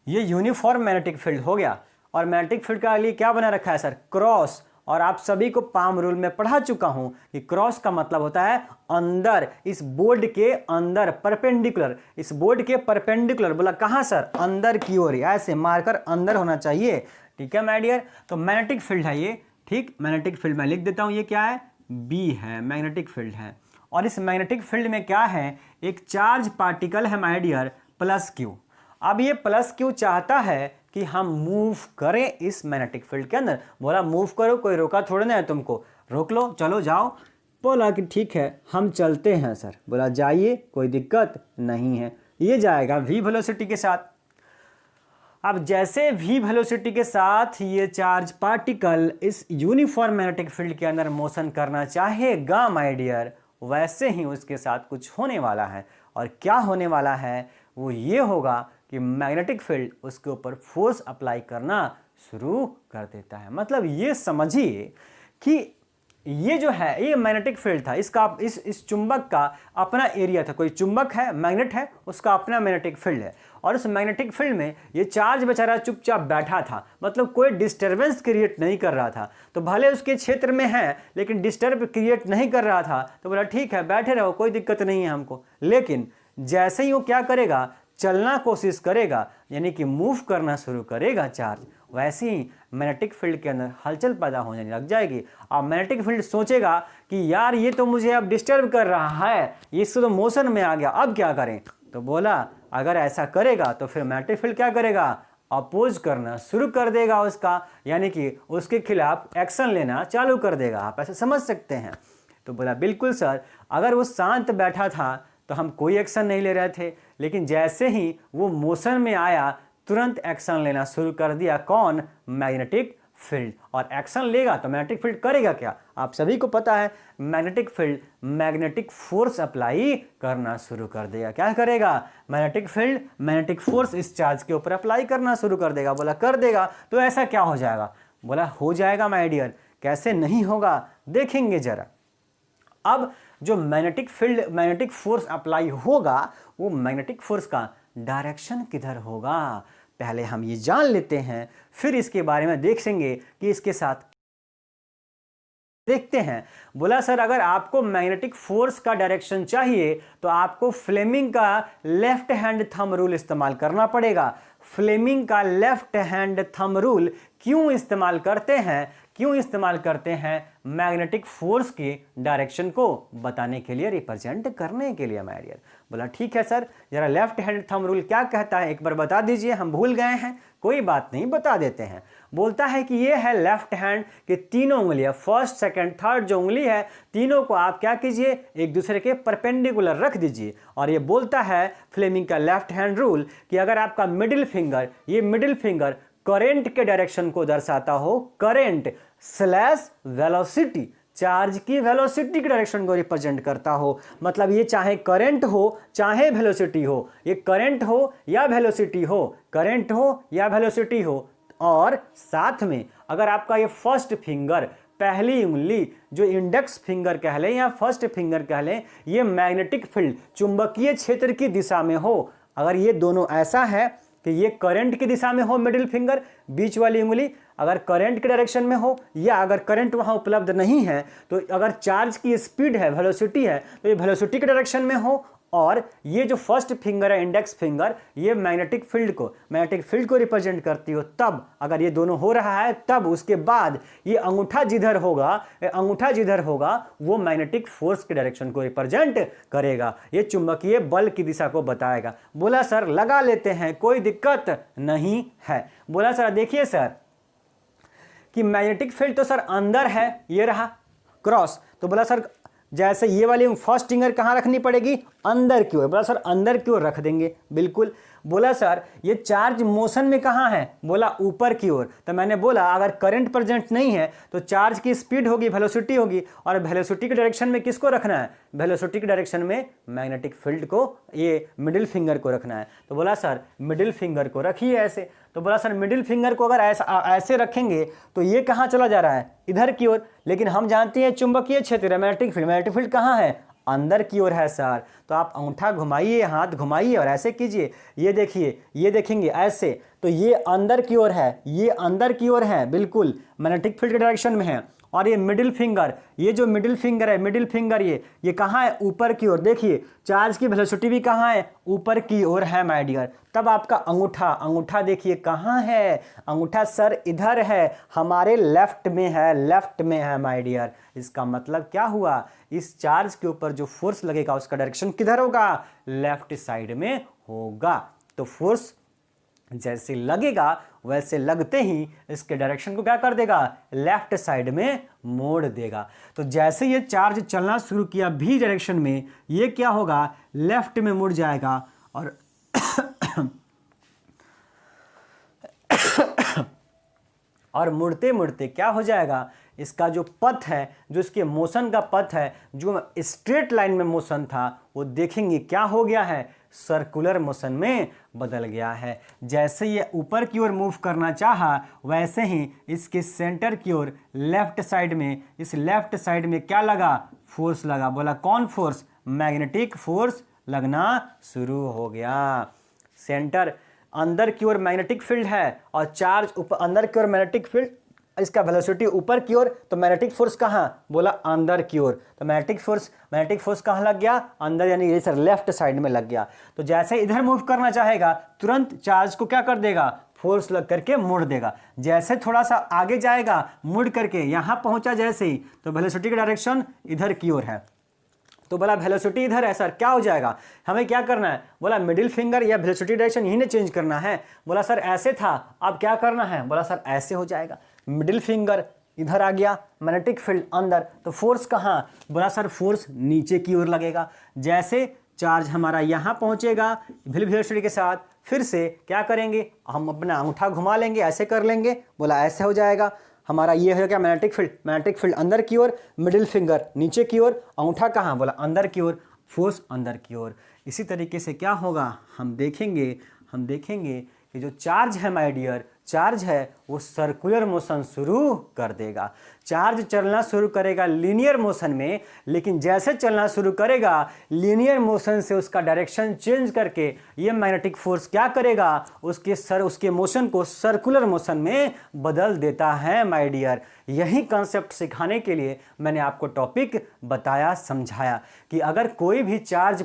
ये यूनिफॉर्म मैग्नेटिक फील्ड हो गया, और मैग्नेटिक फील्ड का लिए क्या बना रखा है सर, क्रॉस। और आप सभी को पाम रूल में पढ़ा चुका हूं कि क्रॉस का मतलब होता है अंदर, इस बोर्ड के अंदर, परपेंडिकुलर, इस बोर्ड के परपेंडिकुलर। बोला कहां सर, अंदर की ओर, ऐसे मार्कर अंदर होना चाहिए, ठीक है माय डियर। तो मैग्नेटिक फील्ड है ये, ठीक। मैग्नेटिक फील्ड मैं लिख देता हूं, ये क्या है, बी है, मैग्नेटिक फील्ड है। और इस मैग्नेटिक फील्ड में क्या है, एक चार्ज पार्टिकल है माय डियर, प्लस क्यू। अब ये प्लस क्यू चाहता है कि हम मूव करें इस मैग्नेटिक फील्ड के अंदर। बोला मूव करो, कोई रोका थोड़ा ना है तुमको, रोक लो, चलो जाओ। बोला कि ठीक है हम चलते हैं सर। बोला जाइए, कोई दिक्कत नहीं है। ये जाएगा v वेलोसिटी के साथ। अब जैसे v वेलोसिटी के साथ ये चार्ज पार्टिकल इस यूनिफॉर्म मैग्नेटिक फील्ड के अंदर मोशन करना चाहेगा माय डियर, वैसे ही उसके साथ कुछ होने वाला है। और क्या होने वाला है, वो ये होगा कि मैग्नेटिक फील्ड उसके ऊपर फोर्स अप्लाई करना शुरू कर देता है। मतलब ये समझिए कि ये जो है, ये मैग्नेटिक फील्ड था, इसका इस चुंबक का अपना एरिया था। कोई चुंबक है, मैग्नेट है, उसका अपना मैग्नेटिक फील्ड है। और उस मैग्नेटिक फील्ड में ये चार्ज बेचारा चुपचाप बैठा था, मतलब कोई डिस्टर्बेंस क्रिएट नहीं कर रहा था। तो भले उसके क्षेत्र में है लेकिन डिस्टर्ब क्रिएट नहीं कर रहा था। तो बोला ठीक है बैठे रहो, कोई दिक्कत नहीं है हमको। लेकिन जैसे ही वो क्या करेगा, चलना कोशिश करेगा, यानी कि मूव करना शुरू करेगा चार्ज, वैसे ही मैग्नेटिक फील्ड के अंदर हलचल पैदा होने लग जाएगी। अब मैग्नेटिक फील्ड सोचेगा कि यार ये तो मुझे अब डिस्टर्ब कर रहा है, इससे तो मोशन में आ गया, अब क्या करें। तो बोला अगर ऐसा करेगा तो फिर मैग्नेटिक फील्ड क्या करेगा, अपोज करना शुरू कर देगा उसका, यानी कि उसके खिलाफ एक्शन लेना चालू कर देगा। आप ऐसे समझ सकते हैं। तो बोला बिल्कुल सर, अगर वो शांत बैठा था तो हम कोई एक्शन नहीं ले रहे थे, लेकिन जैसे ही वो मोशन में आया तुरंत एक्शन लेना शुरू कर दिया। कौन, मैग्नेटिक फील्ड। और एक्शन लेगा तो मैग्नेटिक फील्ड करेगा क्या, आप सभी को पता है, magnetic field magnetic force apply करना शुरू कर देगा। क्या करेगा, मैग्नेटिक फील्ड मैग्नेटिक फोर्स इस चार्ज के ऊपर अप्लाई करना शुरू कर देगा। बोला कर देगा, तो ऐसा क्या हो जाएगा। बोला हो जाएगा माय डियर, कैसे नहीं होगा देखेंगे जरा। अब जो magnetic field magnetic force apply होगा, वो मैग्नेटिक फोर्स का डायरेक्शन किधर होगा, पहले हम ये जान लेते हैं, फिर इसके बारे में देखेंगे कि इसके साथ देखते हैं। बोला सर अगर आपको मैग्नेटिक फोर्स का डायरेक्शन चाहिए तो आपको फ्लेमिंग का लेफ्ट हैंड थंब रूल इस्तेमाल करना पड़ेगा। फ्लेमिंग का लेफ्ट हैंड थंब रूल क्यों इस्तेमाल करते हैं, क्यों इस्तेमाल करते हैं, मैग्नेटिक फोर्स की डायरेक्शन को बताने के लिए, रिप्रेजेंट करने के लिए माय डियर। बोला ठीक है सर, जरा लेफ्ट हैंड थंब रूल क्या कहता है एक बार बता दीजिए, हम भूल गए हैं। कोई बात नहीं, बता देते हैं। बोलता है कि ये है लेफ्ट हैंड के तीनों उंगलियां, फर्स्ट सेकंड थर्ड जो उंगली है, तीनों को आप क्या कीजिए, एक दूसरे के परपेंडिकुलर रख दीजिए। और ये बोलता है फ्लेमिंग का लेफ्ट हैंड रूल कि अगर आपका मिडिल फिंगर, ये मिडिल फिंगर करंट के डायरेक्शन को दर्शाता हो, करंट स्लैश वेलोसिटी, चार्ज की वेलोसिटी के डायरेक्शन को रिप्रेजेंट करता हो। मतलब ये चाहे करंट हो चाहे वेलोसिटी हो, ये करंट हो या वेलोसिटी हो, करंट हो या वेलोसिटी हो। और साथ में अगर आपका ये फर्स्ट फिंगर, पहली उंगली जो इंडेक्स फिंगर कह लें या फर्स्ट फिंगर कह लें, ये मैग्नेटिक फील्ड चुंबकीय क्षेत्र की दिशा में हो, अगर ये दोनों ऐसा है कि ये करंट की दिशा में हो, मिडिल फिंगर बीच वाली उंगली अगर करंट के डायरेक्शन में हो, या अगर करंट वहाँ उपलब्ध नहीं है तो अगर चार्ज की स्पीड है, वेलोसिटी है, तो ये वेलोसिटी के डायरेक्शन में हो, और ये जो फर्स्ट फिंगर है इंडेक्स फिंगर, ये मैग्नेटिक फील्ड को रिप्रेजेंट करती हो, तब अगर ये दोनों हो रहा है तब उसके बाद ये अंगूठा जिधर होगा वो मैग्नेटिक फोर्स के डायरेक्शन को रिप्रेजेंट करेगा, ये चुंबकीय बल की दिशा को बताएगा। बोला सर लगा लेते हैं, कोई दिक्कत नहीं है। बोला सर देखिए सर कि मैग्नेटिक फील्ड तो सर अंदर है, ये रहा क्रॉस, तो बोला सर जैसे ये वाली फर्स्ट फिंगर कहाँ रखनी पड़ेगी, अंदर की ओर। बोला सर अंदर की ओर रख देंगे, बिल्कुल। बोला सर ये चार्ज मोशन में कहाँ है, बोला ऊपर की ओर। तो मैंने बोला अगर करंट प्रेजेंट नहीं है तो चार्ज की स्पीड होगी, वेलोसिटी होगी, और वेलोसिटी के डायरेक्शन में किसको रखना है, वेलोसिटी के डायरेक्शन में मैग्नेटिक फील्ड को, ये मिडिल फिंगर को रखना है। तो बोला सर मिडिल फिंगर को रखिए ऐसे। तो बोला सर मिडिल फिंगर को अगर ऐसे रखेंगे तो ये कहाँ चला जा रहा है, इधर की ओर। लेकिन हम जानते हैं चुंबकीय क्षेत्र मैग्नेटिक फील्ड कहाँ है, अंदर की ओर है सर। तो आप अंगूठा घुमाइए, हाथ घुमाइए और ऐसे कीजिए, ये देखिए, ये देखेंगे ऐसे, तो ये अंदर की ओर है, ये अंदर की ओर है, बिल्कुल मैग्नेटिक फील्ड के डायरेक्शन में है। और ये मिडिल फिंगर, ये जो मिडिल फिंगर है, मिडिल फिंगर ये कहाँ है, ऊपर की ओर। देखिए चार्ज की वेलोसिटी भी कहाँ है, ऊपर की ओर है माय डियर। तब आपका अंगूठा देखिए कहाँ है, अंगूठा सर इधर है, हमारे लेफ्ट में है माय डियर। इसका मतलब क्या हुआ, इस चार्ज के ऊपर जो फोर्स लगेगा उसका डायरेक्शन किधर होगा, लेफ्ट साइड में होगा। तो फोर्स जैसे लगेगा वैसे लगते ही इसके डायरेक्शन को क्या कर देगा, लेफ्ट साइड में मोड़ देगा। तो जैसे ये चार्ज चलना शुरू किया भी डायरेक्शन में, ये क्या होगा, लेफ्ट में मुड़ जाएगा और मुड़ते मुड़ते क्या हो जाएगा, इसका जो पथ है, जो इसके मोशन का पथ है, जो स्ट्रेट लाइन में मोशन था, वो देखेंगे क्या हो गया है, सर्कुलर मोशन में बदल गया है। जैसे ये ऊपर की ओर मूव करना चाहा वैसे ही इसके सेंटर की ओर लेफ्ट साइड में, इस लेफ्ट साइड में क्या लगा, फोर्स लगा। बोला कौन फोर्स, मैग्नेटिक फोर्स लगना शुरू हो गया। सेंटर अंदर की ओर मैग्नेटिक फील्ड है और चार्ज ऊपर, अंदर की ओर मैग्नेटिक फील्ड, इसका वेलोसिटी ऊपर की ओर, तो मैग्नेटिक फोर्स कहाँ, बोला अंदर की ओर। तो मैग्नेटिक फोर्स कहाँ लग गया, अंदर, यानी ये सर लेफ्ट साइड में लग गया। तो जैसे इधर मूव करना चाहेगा तुरंत चार्ज को क्या कर देगा, फोर्स लग करके मोड़ देगा। जैसे थोड़ा सा आगे जाएगा मुड़ करके यहाँ पहुंचा जैसे ही, तो वेलोसिटी का डायरेक्शन इधर की ओर है। तो बोला वेलोसिटी इधर है सर, क्या हो जाएगा, हमें क्या करना है, बोला मिडिल फिंगर या वेलोसिटी डायरेक्शन यही ने चेंज करना है। बोला सर ऐसे था, अब क्या करना है, बोला सर ऐसे हो जाएगा। मिडिल फिंगर इधर आ गया, मैग्नेटिक फील्ड अंदर, तो फोर्स कहाँ, बोला सर फोर्स नीचे की ओर लगेगा। जैसे चार्ज हमारा यहाँ पहुँचेगा वेलोसिटी के साथ, फिर से क्या करेंगे, हम अपना अंगूठा घुमा लेंगे, ऐसे कर लेंगे, बोला ऐसे हो जाएगा हमारा, ये हो गया मैग्नेटिक फील्ड अंदर की ओर, मिडिल फिंगर नीचे की ओर, अंगूठा कहाँ, बोला अंदर की ओर, फोर्स अंदर की ओर। इसी तरीके से क्या होगा, हम देखेंगे कि जो चार्ज है माय डियर, चार्ज है वो सर्कुलर मोशन शुरू कर देगा। चार्ज चलना शुरू करेगा लीनियर मोशन में, लेकिन जैसे चलना शुरू करेगा लीनियर मोशन से उसका डायरेक्शन चेंज करके ये मैग्नेटिक फोर्स क्या करेगा, उसके मोशन को सर्कुलर मोशन में बदल देता है माय डियर। यही कॉन्सेप्ट सिखाने के लिए मैंने आपको टॉपिक बताया, समझाया कि अगर कोई भी चार्ज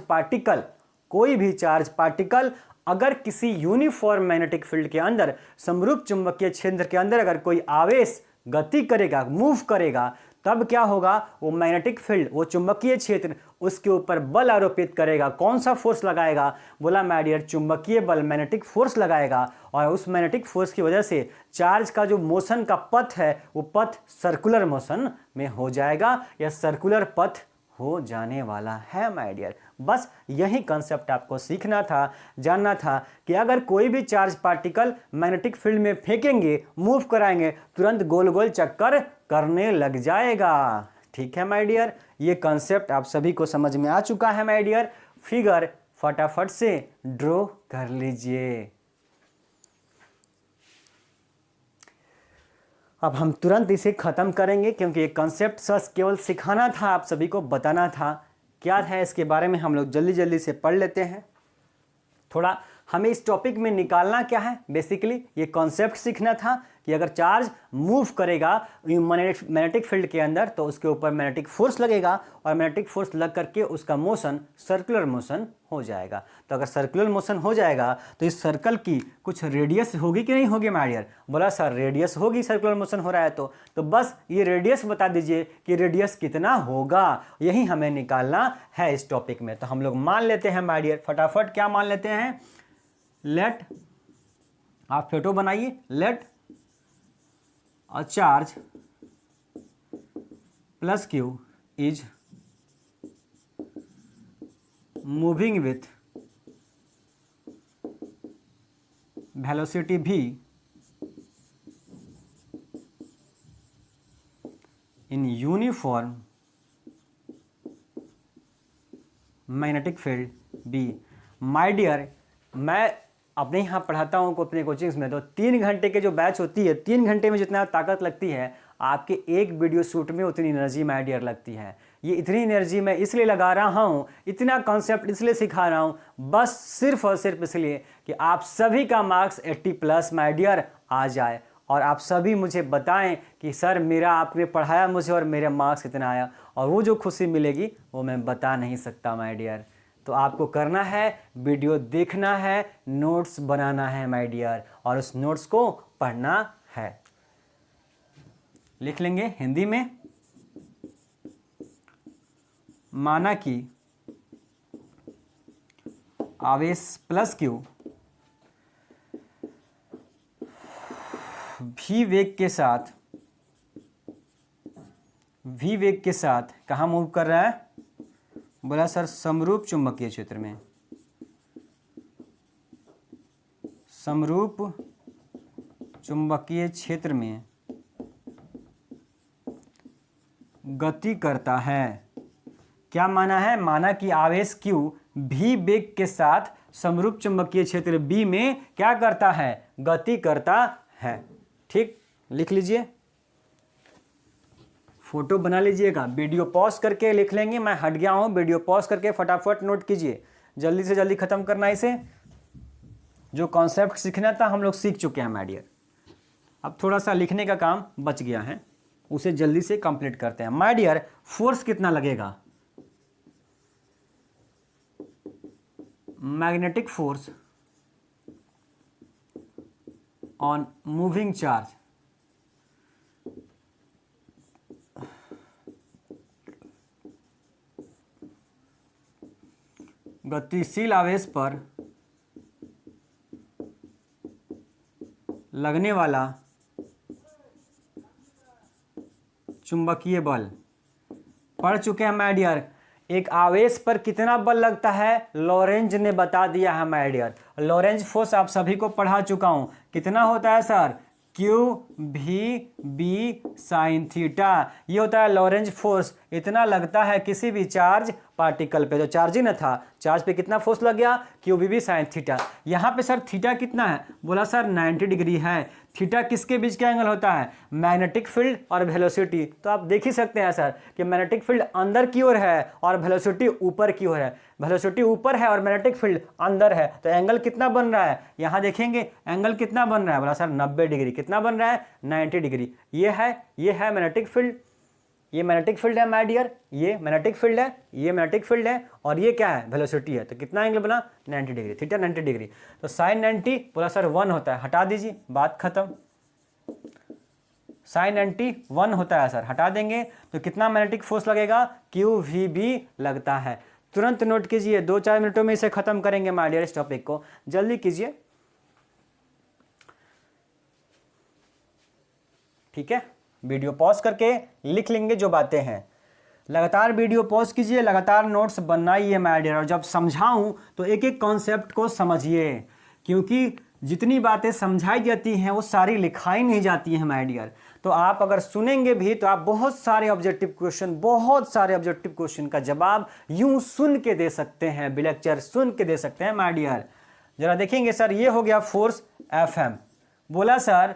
पार्टिकल अगर किसी यूनिफॉर्म मैग्नेटिक फील्ड के अंदर, समरूप चुंबकीय क्षेत्र के अंदर अगर कोई आवेश गति करेगा, मूव करेगा, तब क्या होगा, वो मैग्नेटिक फील्ड, वो चुंबकीय क्षेत्र उसके ऊपर बल आरोपित करेगा। कौन सा फोर्स लगाएगा, बोला माय डियर चुंबकीय बल, मैग्नेटिक फोर्स लगाएगा। और उस मैग्नेटिक फोर्स की वजह से चार्ज का जो मोशन का पथ है वो पथ सर्कुलर मोशन में हो जाएगा, या सर्कुलर पथ हो जाने वाला है माय डियर। बस यही कंसेप्ट आपको सीखना था, जानना था कि अगर कोई भी चार्ज पार्टिकल मैग्नेटिक फील्ड में फेंकेंगे, मूव कराएंगे, तुरंत गोल गोल चक्कर करने लग जाएगा। ठीक है माय डियर, ये कंसेप्ट आप सभी को समझ में आ चुका है माय डियर। फिगर फटाफट से ड्रॉ कर लीजिए। अब हम तुरंत इसे खत्म करेंगे क्योंकि ये कंसेप्ट सच केवल सिखाना था, आप सभी को बताना था। क्या है इसके बारे में हम लोग जल्दी जल्दी से पढ़ लेते हैं। थोड़ा हमें इस टॉपिक में निकालना क्या है, बेसिकली ये कॉन्सेप्ट सीखना था कि अगर चार्ज मूव करेगा मैग्नेटिक फील्ड के अंदर तो उसके ऊपर मैग्नेटिक फोर्स लगेगा और मैग्नेटिक फोर्स लग करके उसका मोशन सर्कुलर मोशन हो जाएगा। तो अगर सर्कुलर मोशन हो जाएगा तो इस सर्कल की कुछ रेडियस होगी कि नहीं होगी माय डियर? बोला सर रेडियस होगी, सर्कुलर मोशन हो रहा है तो बस ये रेडियस बता दीजिए कि रेडियस कितना होगा, यही हमें निकालना है इस टॉपिक में। तो हम लोग मान लेते हैं माय डियर, फटाफट क्या मान लेते हैं? लेट, आप फोटो बनाइए, late a charge plus q is moving with velocity v in uniform magnetic field B। My dear, मैं अपने यहाँ पढ़ाता हूँ को अपने कोचिंग्स में, तो 3 घंटे के जो बैच होती है, 3 घंटे में जितना ताकत लगती है आपके एक वीडियो शूट में उतनी एनर्जी माय डियर लगती है। ये इतनी एनर्जी मैं इसलिए लगा रहा हूँ, इतना कॉन्सेप्ट इसलिए सिखा रहा हूँ, बस सिर्फ और सिर्फ इसलिए कि आप सभी का मार्क्स 80+ माय डियर आ जाए और आप सभी मुझे बताएं कि सर मेरा आपने पढ़ाया मुझे और मेरे मार्क्स कितना आया, और वो जो खुशी मिलेगी वो मैं बता नहीं सकता माय डियर। तो आपको करना है, वीडियो देखना है, नोट्स बनाना है माय डियर, और उस नोट्स को पढ़ना है। लिख लेंगे हिंदी में, माना कि आवेश प्लस क्यू v वेग के साथ कहाँ मूव कर रहा है? बोला सर समरूप चुंबकीय क्षेत्र में। समरूप चुंबकीय क्षेत्र में गति करता है। क्या माना है? माना कि आवेश q v वेग के साथ समरूप चुंबकीय क्षेत्र B में क्या करता है? गति करता है। ठीक, लिख लीजिए, फोटो बना लीजिएगा, वीडियो पॉज करके लिख लेंगे। मैं हट गया हूं, वीडियो पॉज करके फटाफट नोट कीजिए, जल्दी से जल्दी खत्म करना इसे। जो कॉन्सेप्ट सीखना था हम लोग सीख चुके हैं माय डियर, अब थोड़ा सा लिखने का काम बच गया है, उसे जल्दी से कंप्लीट करते हैं। माय डियर, फोर्स कितना लगेगा? Magnetic force on moving charge, गतिशील आवेश पर लगने वाला चुंबकीय बल। पढ़ चुके हैं माय डियर, एक आवेश पर कितना बल लगता है लॉरेंज ने बता दिया है माय डियर। लॉरेंज फोर्स आप सभी को पढ़ा चुका हूं, कितना होता है सर? क्यू भी बी साइन थीटा, ये होता है लॉरेंज फोर्स। इतना लगता है किसी भी चार्ज पार्टिकल पे, जो चार्ज ही ना था, चार्ज पे कितना फोर्स लग गया? Q B sine theta. यहाँ पे सर थीटा कितना है? बोला सर 90 डिग्री है। थीटा किसके बीच का एंगल होता है? मैग्नेटिक फील्ड और वेलोसिटी। तो आप देख ही सकते हैं सर कि मैग्नेटिक फील्ड अंदर की ओर है और वेलोसिटी ऊपर की ओर है। वेलोसिटी ऊपर है और मैग्नेटिक फील्ड अंदर है, तो एंगल कितना बन रहा है? यहाँ देखेंगे एंगल कितना बन रहा है? बोला सर 90 डिग्री। कितना बन रहा है? 90 डिग्री। ये है मैग्नेटिक फील्ड, ये मैग्नेटिक फील्ड है माय डियर, ये मैग्नेटिक फील्ड है, ये मैग्नेटिक फील्ड है, और ये क्या है? वेलोसिटी है। तो कितना एंगल बना? 90 डिग्री। Theta 90 degree. तो साइन 90 बोला सर 1 होता है, हटा दीजिए, बात खत्म। साइन 90 1 होता है सर, हटा देंगे। तो कितना मैग्नेटिक फोर्स लगेगा? क्यू वी बी लगता है। तुरंत नोट कीजिए, 2-4 मिनटों में इसे खत्म करेंगे माय डियर, इस टॉपिक को जल्दी कीजिए। ठीक है, वीडियो पॉज करके लिख लेंगे जो बातें हैं। लगातार वीडियो पॉज कीजिए, लगातार नोट्स बनाइए माय डियर, और जब समझाऊं तो एक एक कॉन्सेप्ट को समझिए, क्योंकि जितनी बातें समझाई जाती हैं वो सारी लिखाई नहीं जाती हैं माय डियर। तो आप अगर सुनेंगे भी तो आप बहुत सारे ऑब्जेक्टिव क्वेश्चन का जवाब यूं सुन के दे सकते हैं, लेक्चर सुन के दे सकते हैं माय डियर। जरा देखेंगे सर, ये हो गया फोर्स Fm। बोला सर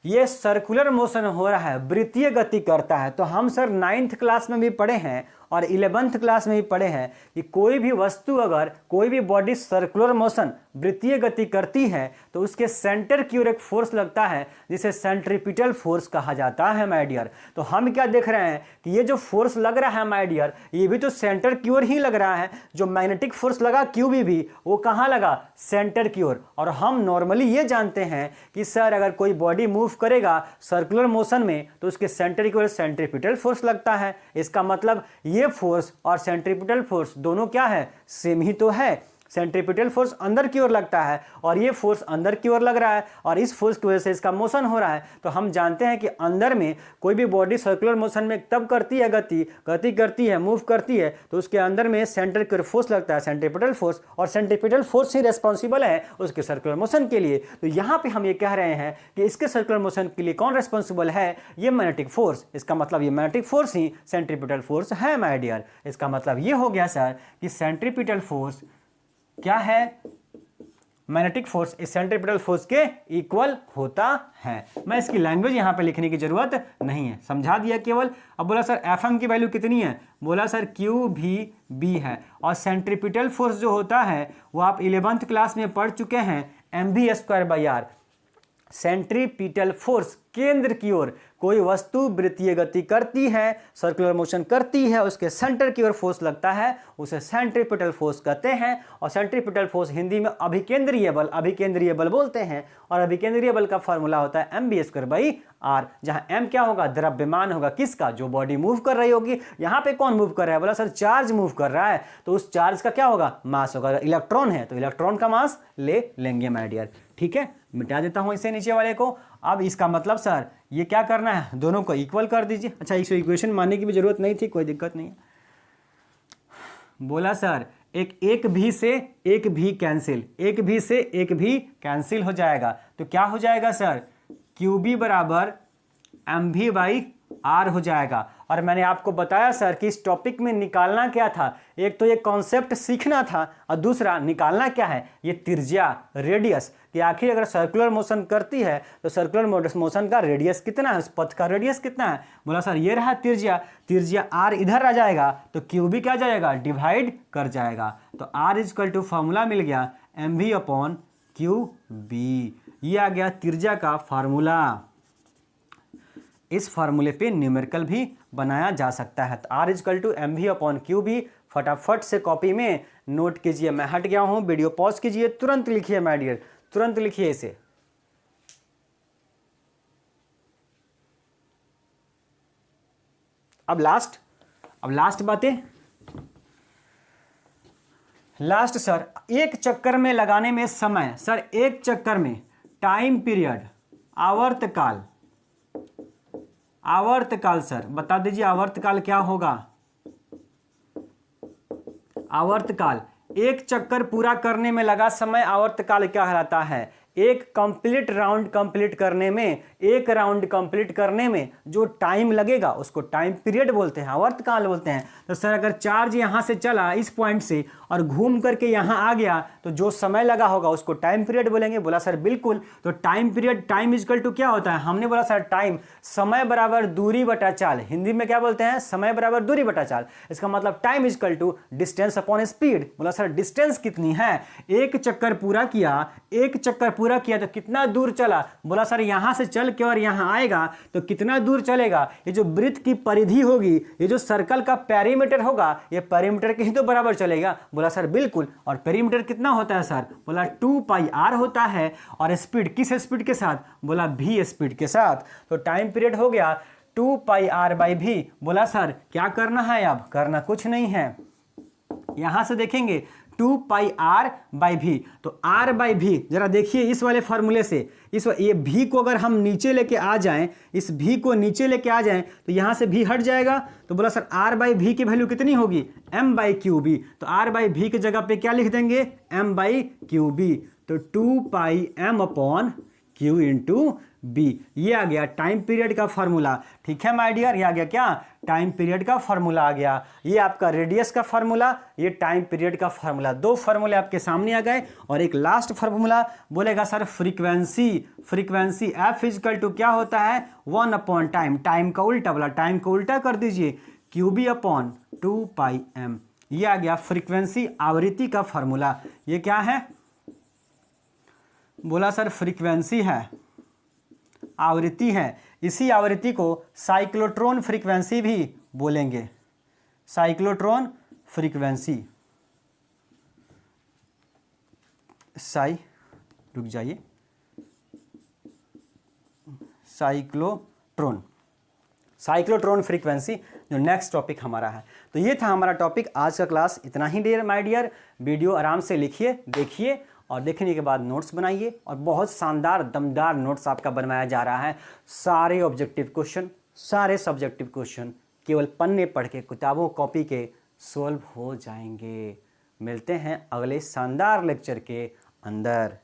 ये सर्कुलर मोशन हो रहा है, वृत्तीय गति करता है। तो हम सर 9th क्लास में भी पढ़े हैं और 11th क्लास में भी पढ़े हैं कि कोई भी वस्तु, अगर कोई भी बॉडी सर्कुलर मोशन वृत्तीय गति करती है तो उसके सेंटर की ओर एक फोर्स लगता है जिसे सेंट्रीपिटल फोर्स कहा जाता है माय डियर। तो हम क्या देख रहे हैं कि ये जो फोर्स लग रहा है माय डियर, ये भी तो सेंटर की ओर ही लग रहा है। जो मैग्नेटिक फोर्स लगा क्यू भी वो कहाँ लगा, सेंटर की ओर। और हम नॉर्मली ये जानते हैं कि सर अगर कोई बॉडी मूव करेगा सर्कुलर मोशन में तो उसके सेंटर की ओर सेंट्रीपिटल फोर्स लगता है। इसका मतलब ये फोर्स और सेंट्रीपिटल फोर्स दोनों क्या है, सेम ही तो है। सेंट्रीपिटल फोर्स अंदर की ओर लगता है और ये फोर्स अंदर की ओर लग रहा है, और इस फोर्स की वजह से इसका मोशन हो रहा है। तो हम जानते हैं कि अंदर में कोई भी बॉडी सर्कुलर मोशन में तब करती है गति करती है, मूव करती है, तो उसके अंदर में सेंटर की ओर फोर्स लगता है, सेंट्रीपिटल फोर्स, और सेंट्रीपिटल फोर्स ही रेस्पॉन्सिबल है उसके सर्कुलर मोशन के लिए। तो यहाँ पे हम ये कह रहे हैं कि इसके सर्कुलर मोशन के लिए कौन रेस्पॉन्सिबल है, ये मैग्नेटिक फोर्स। इसका मतलब ये मैग्नेटिक फोर्स ही सेंट्रीपिटल फोर्स है माय डियर। इसका मतलब ये हो गया सर कि सेंट्रीपिटल फोर्स क्या है, मैग्नेटिक फोर्स इस सेंट्रीपिटल फोर्स के इक्वल होता है। मैं इसकी लैंग्वेज यहां पे लिखने की जरूरत नहीं है, समझा दिया केवल। अब बोला सर Fm की वैल्यू कितनी है, बोला सर QVB है। और सेंट्रीपिटल फोर्स जो होता है वो आप 11th क्लास में पढ़ चुके हैं, mv²/r। सेंट्रीपिटल फोर्स केंद्र की ओर कोई वस्तु वृत्तीय गति करती है, सर्कुलर मोशन करती है, उसके सेंटर की ओर फोर्स लगता है, उसे सेंट्रीपिटल फोर्स कहते हैं। और सेंट्रीपिटल फोर्स हिंदी में अभिकेंद्रीय बल बोलते हैं। और अभिकेंद्रीय बल का फॉर्मूला होता है mv²/r, जहां m क्या होगा, द्रव्यमान होगा, किसका, जो बॉडी मूव कर रही होगी। यहां पे कौन मूव कर रहा है, बोला सर चार्ज मूव कर रहा है, तो उस चार्ज का क्या होगा, मास होगा। अगर इलेक्ट्रॉन है तो इलेक्ट्रॉन का मास ले लेंगे माय डियर। ठीक है, मिटा देता हूं इसे नीचे वाले को। अब इसका मतलब सर ये क्या करना है, दोनों को इक्वल कर दीजिए। अच्छा, इस इक्वेशन मानने की भी जरूरत नहीं थी, कोई दिक्कत नहीं है। बोला सर एक भी से एक भी कैंसिल, एक भी से एक भी कैंसिल हो जाएगा, तो क्या हो जाएगा सर, QB = mv/r हो जाएगा। और मैंने आपको बताया सर कि इस टॉपिक में निकालना क्या था, एक तो ये कॉन्सेप्ट सीखना था और दूसरा निकालना क्या है, ये त्रिज्या, रेडियस, कि आखिर अगर सर्कुलर मोशन करती है तो सर्कुलर मोशन का रेडियस कितना है, उस पथ का रेडियस कितना है। बोला सर ये रहा त्रिज्या r इधर आ जाएगा तो QB क्या जाएगा, डिवाइड कर जाएगा। तो r फॉर्मूला मिल गया mv/QB, ये आ गया त्रिज्या का फार्मूला। इस फार्मूले पे न्यूमेरिकल भी बनाया जा सकता है। तो r mv/QB फटाफट से कॉपी में नोट कीजिए। मैं हट गया हूं, वीडियो पॉज कीजिए, तुरंत लिखिए माय डियर, तुरंत लिखिए इसे। अब लास्ट बातें, लास्ट सर एक चक्कर में लगाने में समय, सर एक चक्कर में टाइम पीरियड, आवर्तकाल सर बता दीजिए, आवर्तकाल क्या होगा। आवर्तकाल, एक चक्कर पूरा करने में लगा समय आवर्तकाल क्या कहलाता है, एक कंप्लीट राउंड कंप्लीट करने में, एक राउंड कंप्लीट करने में जो टाइम लगेगा उसको टाइम पीरियड बोलते हैं, आवर्तकाल बोलते हैं। तो सर अगर चार्ज यहां से चला इस पॉइंट से और घूम करके यहां आ गया तो जो समय लगा होगा उसको टाइम पीरियड बोलेंगे। बोला सर बिल्कुल। तो time period, time equal to क्या होता है, हमने बोला सर टाइम समय बराबर दूरी बटा चाल, हिंदी में क्या बोलते हैं, समय बराबर दूरी बटा चाल। इसका मतलब time equal to distance upon speed. बोला सर डिस्टेंस कितनी है, एक चक्कर पूरा किया तो कितना दूर चला। बोला सर यहां से चल के और यहां आएगा तो कितना दूर चलेगा, ये जो वृत्त की परिधि होगी, ये जो सर्कल का पेरीमीटर होगा, ये पेरीमीटर के ही तो बराबर चलेगा। बोला सर बिल्कुल। और पेरीमीटर कितना होता है सर, बोला 2πr होता है। और स्पीड किस स्पीड के साथ, बोला v स्पीड के साथ। तो टाइम पीरियड हो गया 2πr/v। बोला सर क्या करना है, अब करना कुछ नहीं है, यहां से देखेंगे 2 पाई आर बाई भी। तो आर बाई भी जरा देखिए इस वाले फॉर्मूले से, ये भी को अगर हम नीचे लेके आ जाएं, इस भी को नीचे लेके आ जाएं तो यहां से भी हट जाएगा। तो बोला सर आर बाई भी की वैल्यू कितनी होगी, एम बाई क्यू बी। तो आर बाई भी की जगह पे क्या लिख देंगे, एम बाई क्यू बी। तो 2 pi M upon Q into B, ये आ गया टाइम पीरियड का फॉर्मूला। ठीक है माय डियर, ये आ गया क्या, टाइम पीरियड का फॉर्मूला आ गया। ये आपका रेडियस का फॉर्मूला, ये टाइम पीरियड का फॉर्मूला, दो फॉर्मूले आपके सामने आ गए। और एक लास्ट फॉर्मूला बोलेगा sir frequency, frequency F equal to क्या होता है, 1 अपॉन टाइम, टाइम का उल्टा बोला, टाइम को उल्टा कर दीजिए, Q B upon 2 pi M. ये आ गया फ्रीक्वेंसी आवृत्ति का फॉर्मूला। ये क्या है, बोला सर फ्रीक्वेंसी है, आवृत्ति है। इसी आवृत्ति को साइक्लोट्रॉन फ्रीक्वेंसी भी बोलेंगे, साइक्लोट्रॉन फ्रीक्वेंसी, रुक जाइए, साइक्लोट्रॉन, साइक्लोट्रॉन फ्रीक्वेंसी जो नेक्स्ट टॉपिक हमारा है। तो ये था हमारा टॉपिक आज का क्लास, इतना ही डियर माय डियर। वीडियो आराम से लिखिए, देखिए और देखने के बाद नोट्स बनाइए। और बहुत शानदार दमदार नोट्स आपका बनवाया जा रहा है। सारे ऑब्जेक्टिव क्वेश्चन, सारे सब्जेक्टिव क्वेश्चन केवल पन्ने पढ़ के, किताबों कॉपी के सॉल्व हो जाएंगे। मिलते हैं अगले शानदार लेक्चर के अंदर।